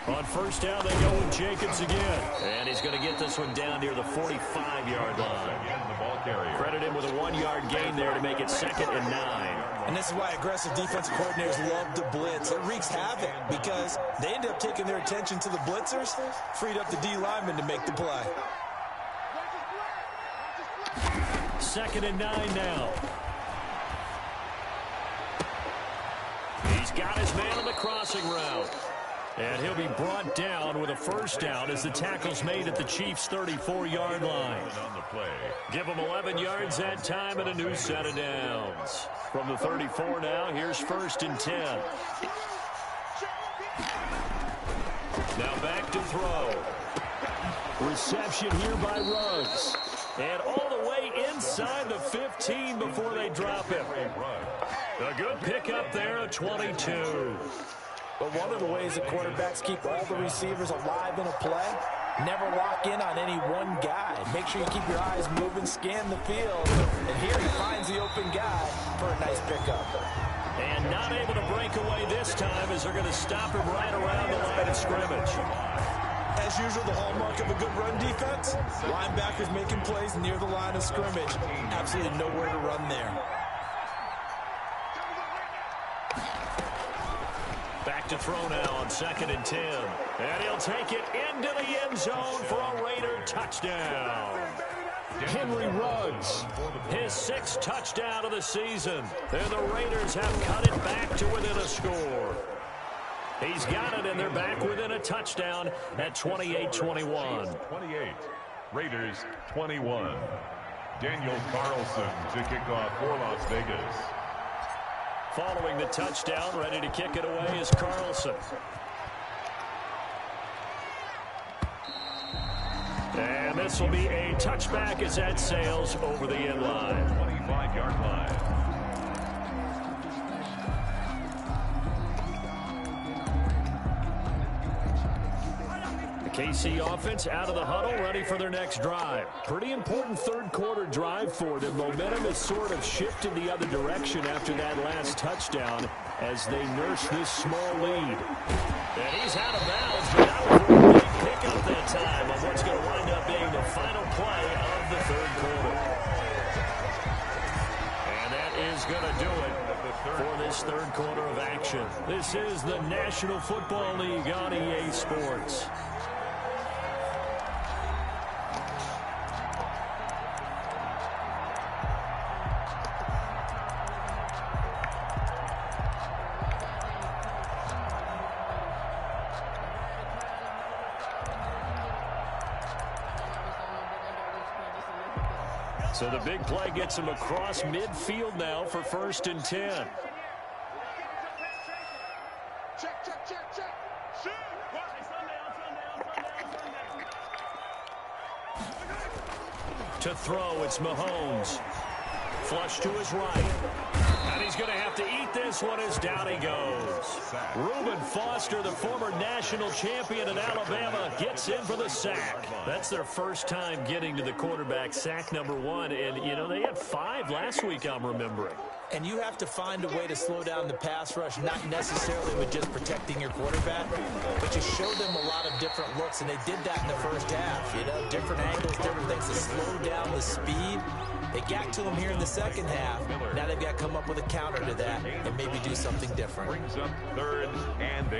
On first down, they go with Jacobs again. And he's going to get this one down near the 45-yard line. Credit him with a 1-yard gain there to make it 2nd and 9.
And this is why aggressive defensive coordinators love to blitz. It wreaks havoc because they end up taking their attention to the blitzers, freed up the D lineman to make the play.
2nd and 9 now. He's got his man on the crossing route. And he'll be brought down with a first down as the tackle's made at the Chiefs' 34-yard line. Give them 11 yards that time and a new set of downs. From the 34 now, here's 1st and 10. Now back to throw. Reception here by Ruggs. And all the way inside the 15 before they drop him. A good pickup there at 22.
But one of the ways that quarterbacks keep all the receivers alive in a play, never lock in on any one guy. Make sure you keep your eyes moving, scan the field. And here he finds the open guy for a nice pickup.
And not able to break away this time as they're going to stop him right around the line of scrimmage.
As usual, the hallmark of a good run defense, linebackers making plays near the line of scrimmage. Absolutely nowhere to run there.
Back to throw now on 2nd and 10. And he'll take it into the end zone for a Raider touchdown. Henry Ruggs, his 6th touchdown of the season. And the Raiders have cut it back to within a score. He's got it, and they're back within a touchdown at 28-21.
28. Raiders 21. Daniel Carlson to kick off for Las Vegas.
Following the touchdown, ready to kick it away is Carlson. And this will be a touchback as that sails over the end line.
25-yard line.
KC offense out of the huddle, ready for their next drive. Pretty important third quarter drive for them. Momentum has sort of shifted the other direction after that last touchdown as they nurse this small lead. And he's out of bounds, but that was a big pickup that time on what's going to wind up being the final play of the third quarter. And that is going to do it for this third quarter of action. This is the National Football League on EA Sports. So the big play gets him across midfield now for 1st and 10. To throw, it's Mahomes. Flush to his right. And he's going to have to eat this one as down he goes. Reuben Foster, the former national champion in Alabama, gets in for the sack. That's their first time getting to the quarterback, sack number 1. And, you know, they had 5 last week, I'm remembering.
And you have to find a way to slow down the pass rush, not necessarily with just protecting your quarterback, but you show them a lot of different looks, and they did that in the first half. You know, different angles, different things to slow down the speed. They got to him here in the second half. Now they've got to come up with a counter to that and maybe do something different.
Brings up 3rd and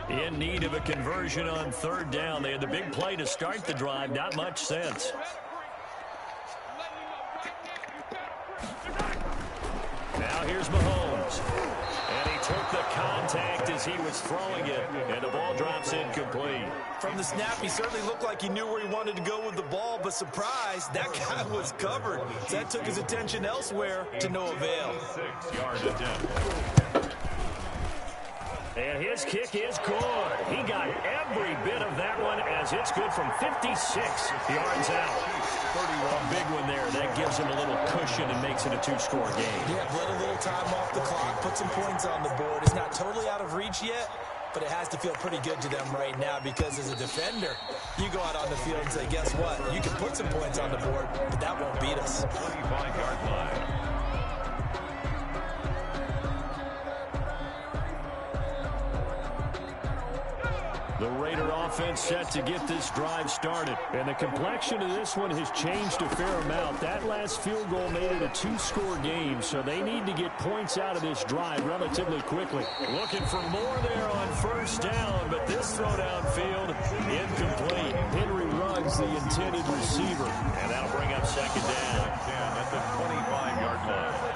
8.
In need of a conversion on 3rd down. They had the big play to start the drive. Not much sense. Now here's Mahomes. And he took the contact as he was throwing it. And the ball drops incomplete.
From the snap, he certainly looked like he knew where he wanted to go with the ball, but surprise, that guy was covered. That took his attention elsewhere to no avail.
6-yard attempt.
And his kick is good. He got every bit of that one as it's good from 56 yards out. A big one there. That gives him a little cushion and makes it a 2-score game.
Yeah, let a little time off the clock, put some points on the board. It's not totally out of reach yet, but it has to feel pretty good to them right now because as a defender, you go out on the field and say, guess what? You can put some points on the board, but that won't beat us.
25-yard line.
The Raider offense set to get this drive started. And the complexion of this one has changed a fair amount. That last field goal made it a 2-score game, so they need to get points out of this drive relatively quickly. Looking for more there on 1st down, but this throw downfield incomplete. Henry Ruggs, the intended receiver. And that'll bring up 2nd down.
At the 25-yard line.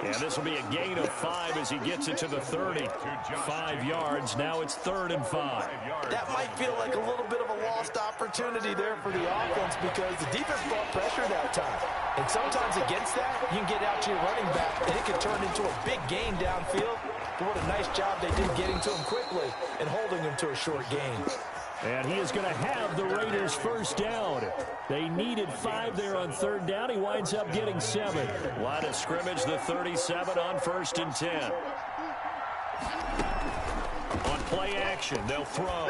And this will be a gain of 5 as he gets it to the 30. 5 yards. Now it's 3rd and 5.
That might feel like a little bit of a lost opportunity there for the offense because the defense brought pressure that time. And sometimes against that, you can get out to your running back, and it can turn into a big gain downfield. But what a nice job they did getting to him quickly and holding him to a short gain.
And he is going to have the Raiders 1st down. They needed 5 there on 3rd down. He winds up getting 7. Line of scrimmage, the 37 on 1st and 10. On play action, they'll throw.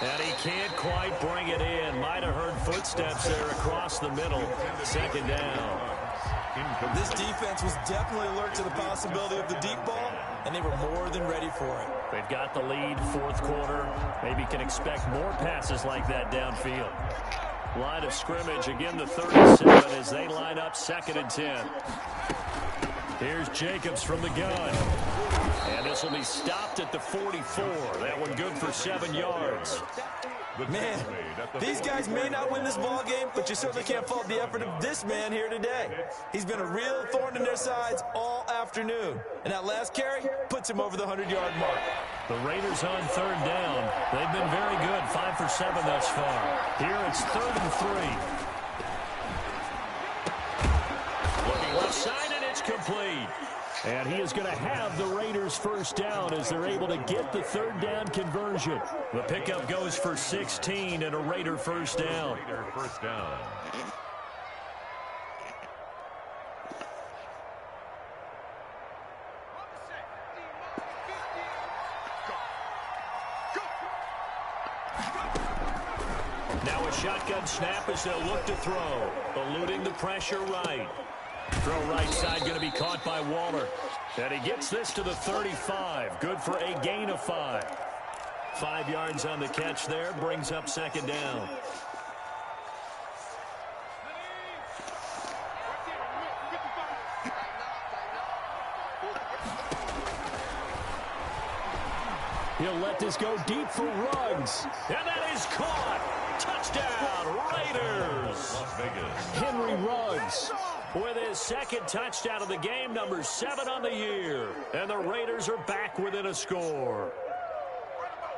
And he can't quite bring it in. Might have heard footsteps there across the middle. 2nd down.
This defense was definitely alert to the possibility of the deep ball, and they were more than ready for it.
They've got the lead, 4th quarter. Maybe can expect more passes like that downfield. Line of scrimmage, again the 37 as they line up 2nd and 10. Here's Jacobs from the gun. And this will be stopped at the 44. That one good for 7 yards.
Man, these guys may not win this ball game, but you certainly can't fault the effort of this man here today. He's been a real thorn in their sides all afternoon. And that last carry puts him over the 100-yard mark.
The Raiders on 3rd down. They've been very good, 5 for 7 thus far. Here it's 3rd and 3. Looking left side, and it's complete. And he is going to have the Raiders first down as they're able to get the 3rd down conversion. The pickup goes for 16 and a Raider first down. Now a shotgun snap as they'll look to throw. Eluding the pressure right. Throw right side going to be caught by Waller. And he gets this to the 35. Good for a gain of 5. 5 yards on the catch there. Brings up 2nd down. He'll let this go deep for Ruggs. And that is caught. Touchdown, Raiders.
Las Vegas.
Henry Ruggs with his 2nd touchdown of the game, number 7 on the year. And the Raiders are back within a score.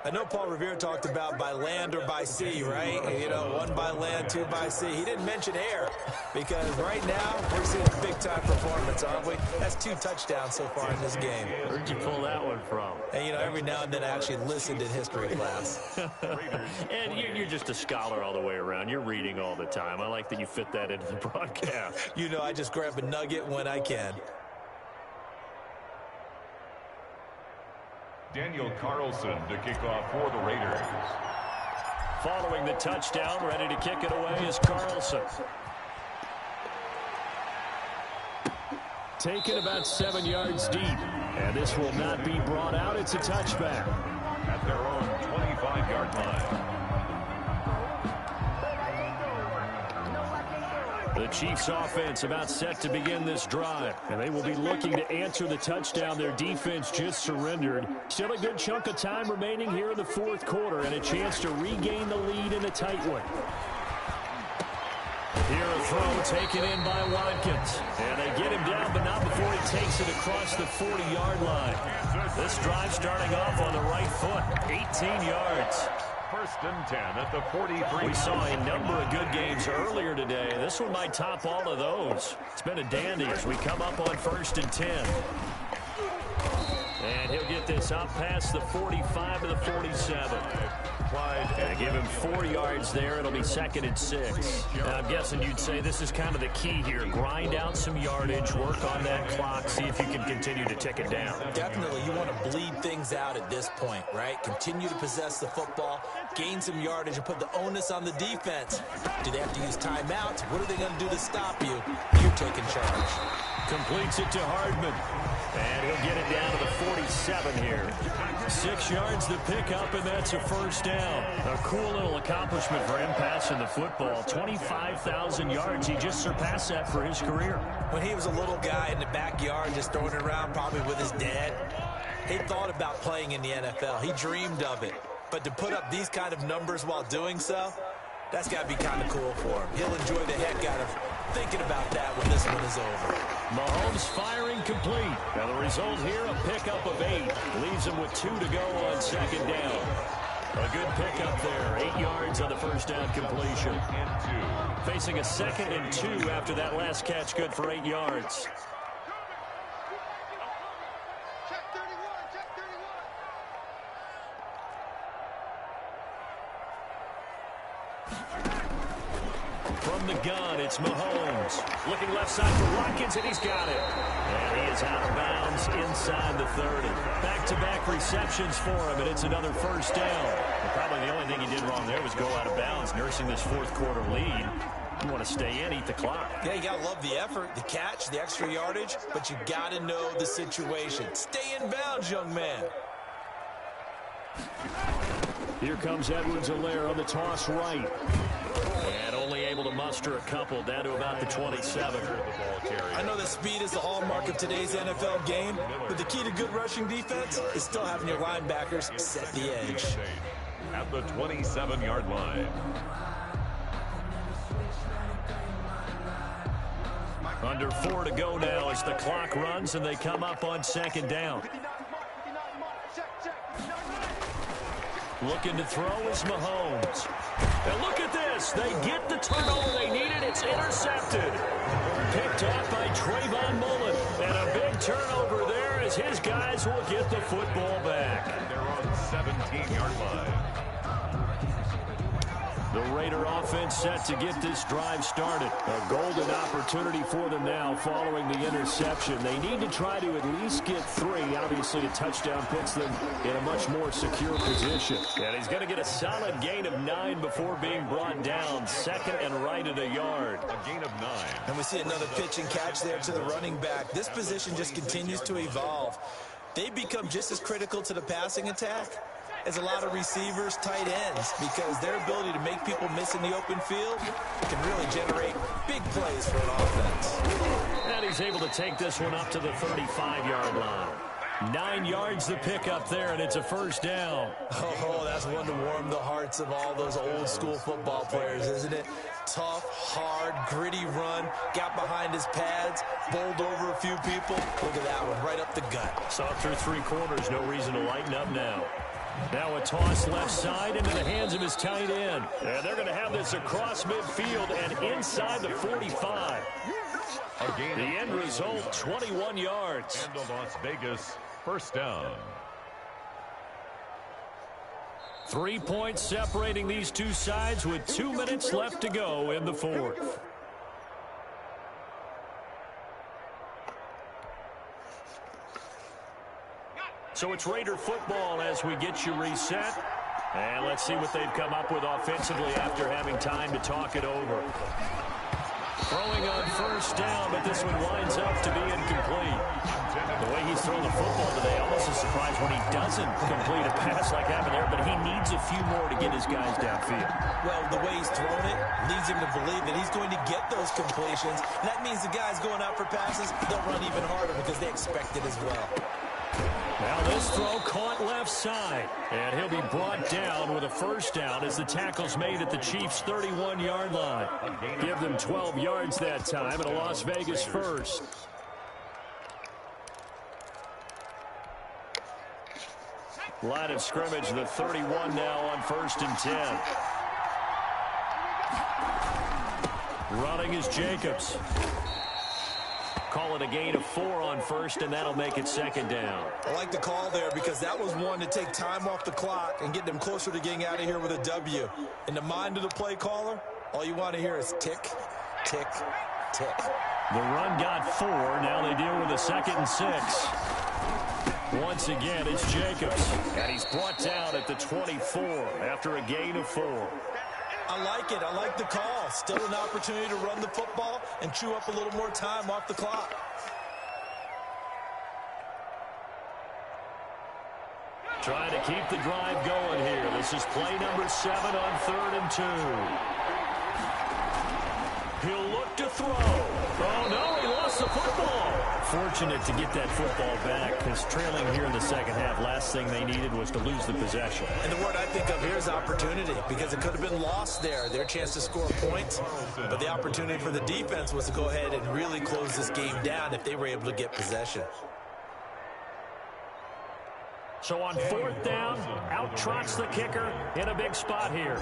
I know Paul Revere talked about by land or by sea, right? You know, 1 by land, 2 by sea. He didn't mention air because right now we're seeing a big-time performance, aren't we? That's 2 touchdowns so far in this game.
Where'd you pull that one from?
And, you know, every now and then I actually listened in history class.
And you're just a scholar all the way around. You're reading all the time. I like that you fit that into the broadcast.
You know, I just grab a nugget when I can.
Daniel Carlson to kick off for the Raiders.
Following the touchdown, ready to kick it away is Carlson. Taken about 7 yards deep. And this will not be brought out. It's a touchback.
At their own 25-yard line.
The Chiefs offense about set to begin this drive. And they will be looking to answer the touchdown their defense just surrendered. Still a good chunk of time remaining here in the 4th quarter and a chance to regain the lead in a tight one. Here a throw taken in by Watkins. And they get him down, but not before he takes it across the 40-yard line. This drive starting off on the right foot. 18 yards.
1st and 10 at the 43.
We saw a number of good games earlier today. This one might top all of those. It's been a dandy as we come up on 1st and 10. And he'll get this up past the 45 to the 47. And give him 4 yards there. It'll be 2nd and 6. Now, I'm guessing you'd say this is kind of the key here. Grind out some yardage, work on that clock, see if you can continue to tick it down.
Definitely, you want to bleed things out at this point, right? Continue to possess the football, gain some yardage, and put the onus on the defense. Do they have to use timeouts? What are they going to do to stop you? You're taking charge.
Completes it to Hardman. And he'll get it down to the 47 here. 6 yards the pickup, and that's a first down. A cool little accomplishment for him passing the football. 25,000 yards. He just surpassed that for his career.
When he was a little guy in the backyard just throwing it around probably with his dad, he thought about playing in the NFL. He dreamed of it. But to put up these kind of numbers while doing so, that's got to be kind of cool for him. He'll enjoy the heck out of thinking about that when this one is over.
Mahomes firing complete. Now the result here, a pickup of 8. Leaves him with 2 to go on 2nd down. A good pickup there. 8 yards on the first down completion. Facing a 2nd and 2 after that last catch. Good for 8 yards. From the gun, it's Mahomes. Looking left side for Watkins, and he's got it. And he is out of bounds inside the 30. Back-to-back receptions for him, and it's another first down. And probably the only thing he did wrong there was go out of bounds, nursing this 4th quarter lead. You want to stay in, eat the clock.
Yeah, you got to love the effort, the catch, the extra yardage, but you got to know the situation. Stay in bounds, young man.
Here comes Edwards-Helaire on the toss right. And only able to roster a couple, down to about the 27.
I know that speed is the hallmark of today's NFL game, but the key to good rushing defense is still having your linebackers set the edge.
At the 27-yard line.
Under 4 to go now as the clock runs and they come up on second down. Looking to throw is Mahomes. And look at this. They get the turnover they needed. It's intercepted. Picked off by Trayvon Mullen. And a big turnover there as his guys will get the football back.
They're on the 17-yard line.
The Raider offense set to get this drive started. A golden opportunity for them now following the interception. They need to try to at least get 3. Obviously, a touchdown puts them in a much more secure position. And he's going to get a solid gain of 9 before being brought down. Second and right at a yard.
A gain of 9.
And we see another pitch and catch there to the running back. This position just continues to evolve. They become just as critical to the passing attack as a lot of receivers, tight ends, because their ability to make people miss in the open field can really generate big plays for an offense.
And he's able to take this one up to the 35-yard line. 9 yards to pick up there, and it's a first down.
Oh, that's one to warm the hearts of all those old-school football players, isn't it? Tough, hard, gritty run, got behind his pads, bowled over a few people. Look at that one, right up the gut.
Saw it through 3 quarters, no reason to lighten up now. Now a toss left side into the hands of his tight end. And they're going to have this across midfield and inside the 45. The end result, 21 yards.
And the Las Vegas first down.
3 points separating these two sides with 2 minutes left to go in the fourth. So it's Raider football as we get you reset. And let's see what they've come up with offensively after having time to talk it over. Throwing on first down, but this one winds up to be incomplete. The way he's thrown the football today, almost a surprise when he doesn't complete a pass like happened there, but he needs a few more to get his guys downfield.
Well, the way he's thrown it leads him to believe that he's going to get those completions. And that means the guys going out for passes, they'll run even harder because they expect it as well.
Now this throw caught left side, and he'll be brought down with a first down as the tackle's made at the Chiefs' 31-yard line. Give them 12 yards that time and a Las Vegas first. Line of scrimmage, the 31 now on 1st and 10. Running is Jacobs. Call it a gain of 4 on first, and that'll make it second down.
I like the call there because that was one to take time off the clock and get them closer to getting out of here with a W. In the mind of the play caller, all you want to hear is tick, tick, tick.
The run got 4. Now they deal with a 2nd and 6. Once again, it's Jacobs, and he's brought down at the 24 after a gain of 4.
I like it. I like the call. Still an opportunity to run the football and chew up a little more time off the clock.
Trying to keep the drive going here. This is play number 7 on 3rd and 2. He'll look to throw. Oh, no, he lost the football. Fortunate to get that football back because trailing here in the second half, last thing they needed was to lose the possession.
And the word I think of here is opportunity because it could have been lost there. Their chance to score points, but the opportunity for the defense was to go ahead and really close this game down if they were able to get possession.
So on 4th down, out trots the kicker in a big spot here.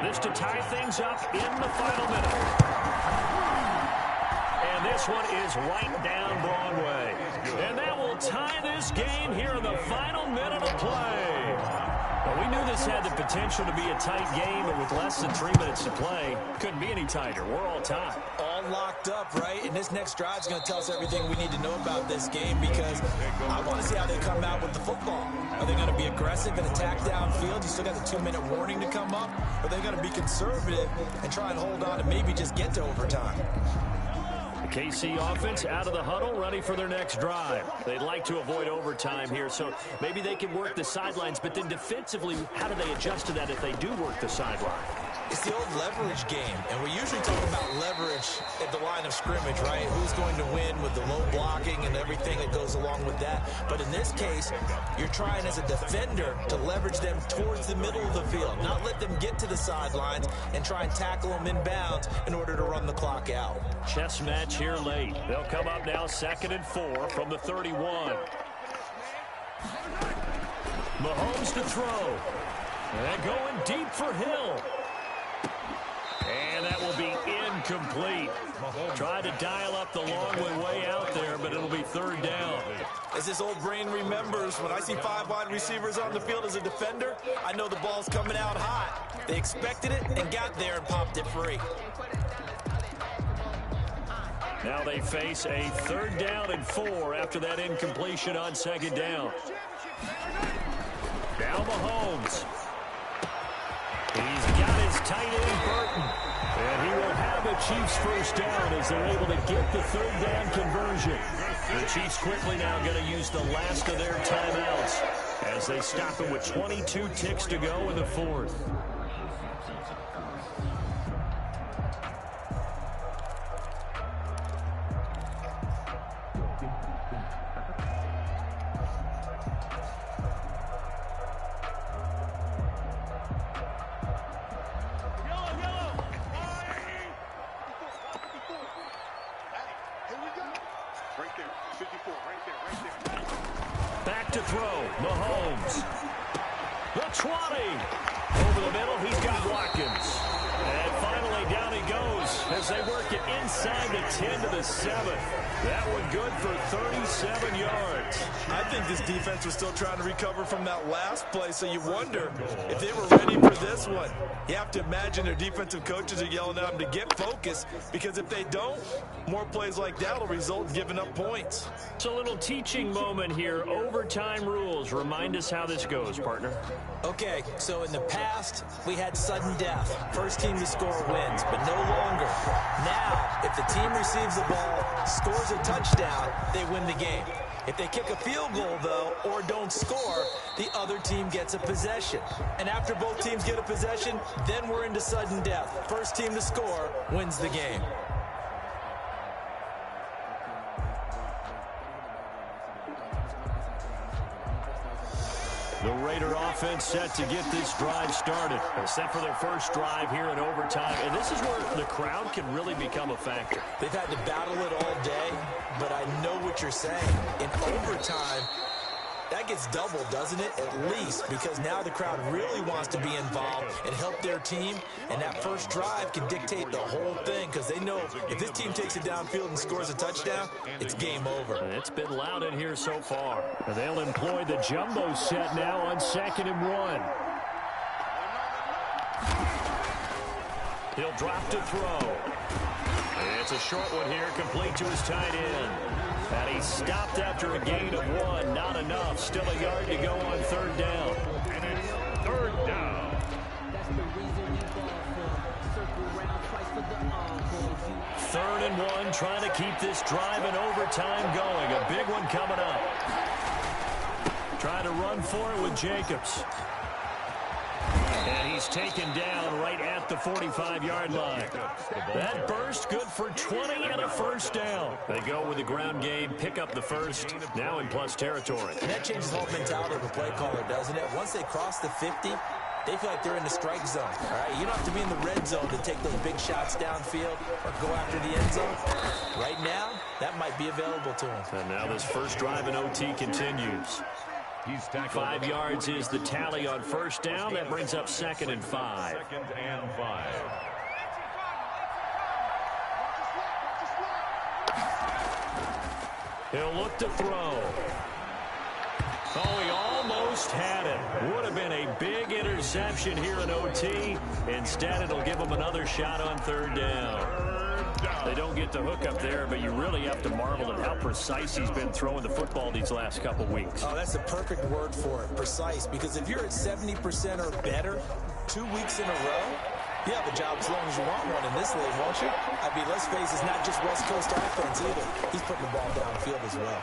This to tie things up in the final minute. And this one is right down Broadway. And that will tie this game here in the final minute of play. Well, we knew this had the potential to be a tight game, but with less than 3 minutes to play, couldn't be any tighter. We're all tied.
All locked up, right? And this next drive is going to tell us everything we need to know about this game because I want to see how they come out with the football. Are they going to be aggressive and attack downfield? You still got the 2-minute warning to come up? Or are they going to be conservative and try and hold on and maybe just get to overtime?
The KC offense out of the huddle, ready for their next drive. They'd like to avoid overtime here, so maybe they can work the sidelines, but then defensively, how do they adjust to that if they do work the sideline?
It's the old leverage game, and we usually talk about leverage at the line of scrimmage, right? Who's going to win with the low blocking and everything that goes along with that. But in this case, you're trying as a defender to leverage them towards the middle of the field, not let them get to the sidelines and try and tackle them inbounds in order to run the clock out.
Chess match here late. They'll come up now 2nd and 4 from the 31. Mahomes to throw. And going deep for Hill. And that will be incomplete. Tried to dial up the long way out there, but it'll be 3rd down.
As this old brain remembers, when I see 5 wide receivers on the field as a defender, I know the ball's coming out hot. They expected it and got there and popped it free.
Now they face a 3rd down and 4 after that incompletion on 2nd down. Now Mahomes. He's got his tight end, Burton. And he will have the Chiefs 1st down as they're able to get the 3rd down conversion. The Chiefs quickly now going to use the last of their timeouts as they stop it with 22 ticks to go in the 4th. Back to throw, Mahomes. The 20. Over the middle, he's got Watkins. And finally down he goes as they work it inside the 10 to the 7. That one good for 37 yards.
I think this defense was still trying to recover from that last play, so you wonder if they were ready for this one. You have to imagine their defensive coaches are yelling at them to get focused, because if they don't, more plays like that will result in giving up points.
It's a little teaching moment here. Overtime rules. Remind us how this goes, partner.
Okay, so in the past, we had sudden death. First team to score wins, but no longer. Now, if the team receives the ball, scores a touchdown, they win the game. If they kick a field goal, though, or don't score, the other team gets a possession. And after both teams get a possession, then we're into sudden death. First team to score wins the game.
The Raider offense set to get this drive started. Set for their first drive here in overtime. And this is where the crowd can really become a factor.
They've had to battle it all day, but I know what you're saying. In overtime, that gets doubled, doesn't it? At least, because now the crowd really wants to be involved and help their team. And that first drive can dictate the whole thing, because they know if this team takes it downfield and scores a touchdown, it's game over.
It's been loud in here so far. They'll employ the jumbo set now on 2nd and 1. He'll drop to throw. It's a short one here, complete to his tight end. And he stopped after a gain of 1. Not enough. Still a yard to go on 3rd down.
And it's 3rd down.
3rd and 1, trying to keep this drive in overtime going. A big one coming up. Trying to run for it with Jacobs. And he's taken down right at the 45-yard line. That burst good for 20 and a 1st down. They go with the ground game, pick up the 1st, now in plus territory.
And that changes the whole mentality of a play caller, doesn't it? Once they cross the 50, they feel like they're in the strike zone. All right? You don't have to be in the red zone to take those big shots downfield or go after the end zone. Right now, that might be available to them.
And now this first drive in OT continues. 5 yards is the tally on 1st down. That brings up 2nd and 5.
2nd and 5.
He'll look to throw. Oh, he almost had it. Would have been a big interception here in OT. Instead, it'll give him another shot on 3rd down. They don't get the hook up there, but you really have to marvel at how precise he's been throwing the football these last couple weeks.
Oh, that's the perfect word for it, precise. Because if you're at 70% or better 2 weeks in a row, you have a job as long as you want one in this league, won't you? I mean, let's face it, it's not just West Coast offense either. He's putting the ball downfield as well.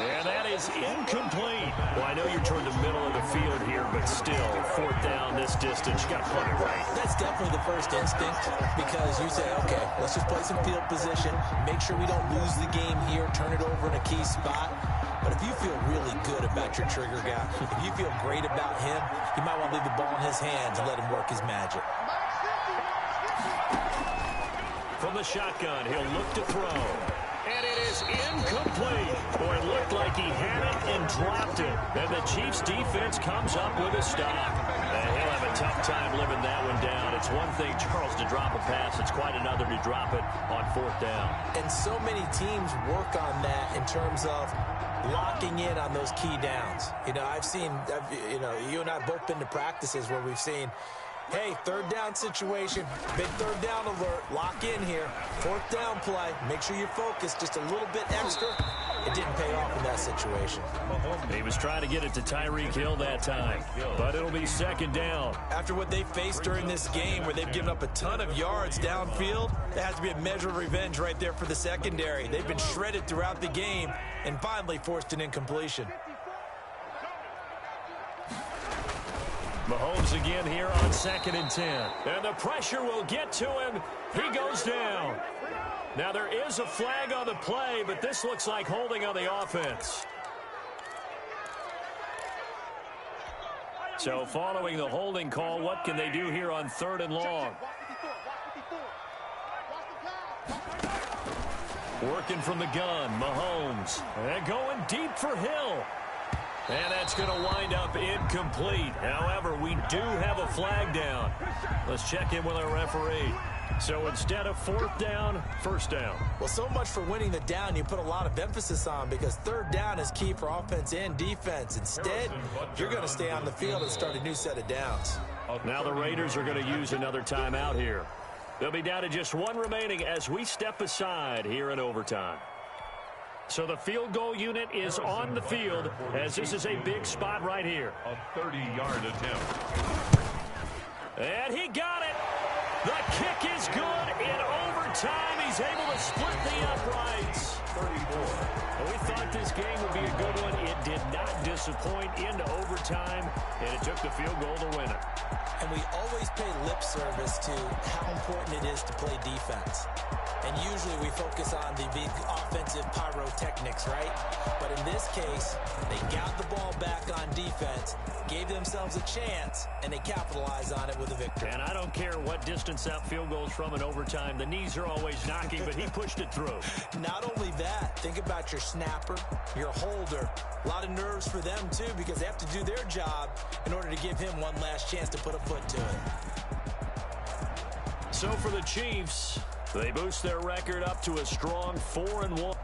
And that is incomplete. Well, I know you're toward the middle of the field here, but still, fourth down this distance, you got to punt it right.
That's definitely the first instinct because you say, okay, let's just play some field position, make sure we don't lose the game here, turn it over in a key spot. But if you feel really good about your trigger guy, if you feel great about him, you might want to leave the ball in his hands and let him work his magic.
From the shotgun, he'll look to throw. And it is incomplete. Boy, it looked like he had it and dropped it. And the Chiefs defense comes up with a stop. And he'll have a tough time living that one down. It's one thing, Charles, to drop a pass. It's quite another to drop it on fourth down.
And so many teams work on that in terms of locking in on those key downs. You know, you and I have both been to practices where we've seen, hey, third down situation, big third down alert, lock in here, fourth down play, make sure you're focused just a little bit extra. It didn't pay off in that situation.
He was trying to get it to Tyreek Hill that time, but it'll be second down.
After what they faced during this game where they've given up a ton of yards downfield, there has to be a measure of revenge right there for the secondary. They've been shredded throughout the game and finally forced an incompletion.
Mahomes again here on 2nd and 10. And the pressure will get to him. He goes down. Now there is a flag on the play, but this looks like holding on the offense. So following the holding call, what can they do here on 3rd and long? Working from the gun, Mahomes. And going deep for Hill. And that's going to wind up incomplete. However, we do have a flag down. Let's check in with our referee. So instead of fourth down, first down.
Well, so much for winning the down you put a lot of emphasis on because third down is key for offense and defense. Instead, you're going to stay on the field and start a new set of downs.
Now the Raiders are going to use another timeout here. They'll be down to just one remaining as we step aside here in overtime. So the field goal unit is on the field as this is a big spot right here.
A 30-yard attempt.
And he got it. The kick is good in overtime. He's able to split the uprights. 34. Well, we thought this game would be a good one. It did not disappoint into overtime, and it took the field goal to win it.
And we always pay lip service to how important it is to play defense. And usually we focus on the big offensive pyrotechnics, right? But in this case, they got the ball back on defense, gave themselves a chance, and they capitalized on it with a victory.
And I don't care what distance that field goal is from in overtime. The knees are always knocking, but he pushed it through.
Not only that, think about your snapper, your holder. A lot of nerves for them, too, because they have to do their job in order to give him one last chance to put a foot to it.
So for the Chiefs, they boost their record up to a strong 4-1.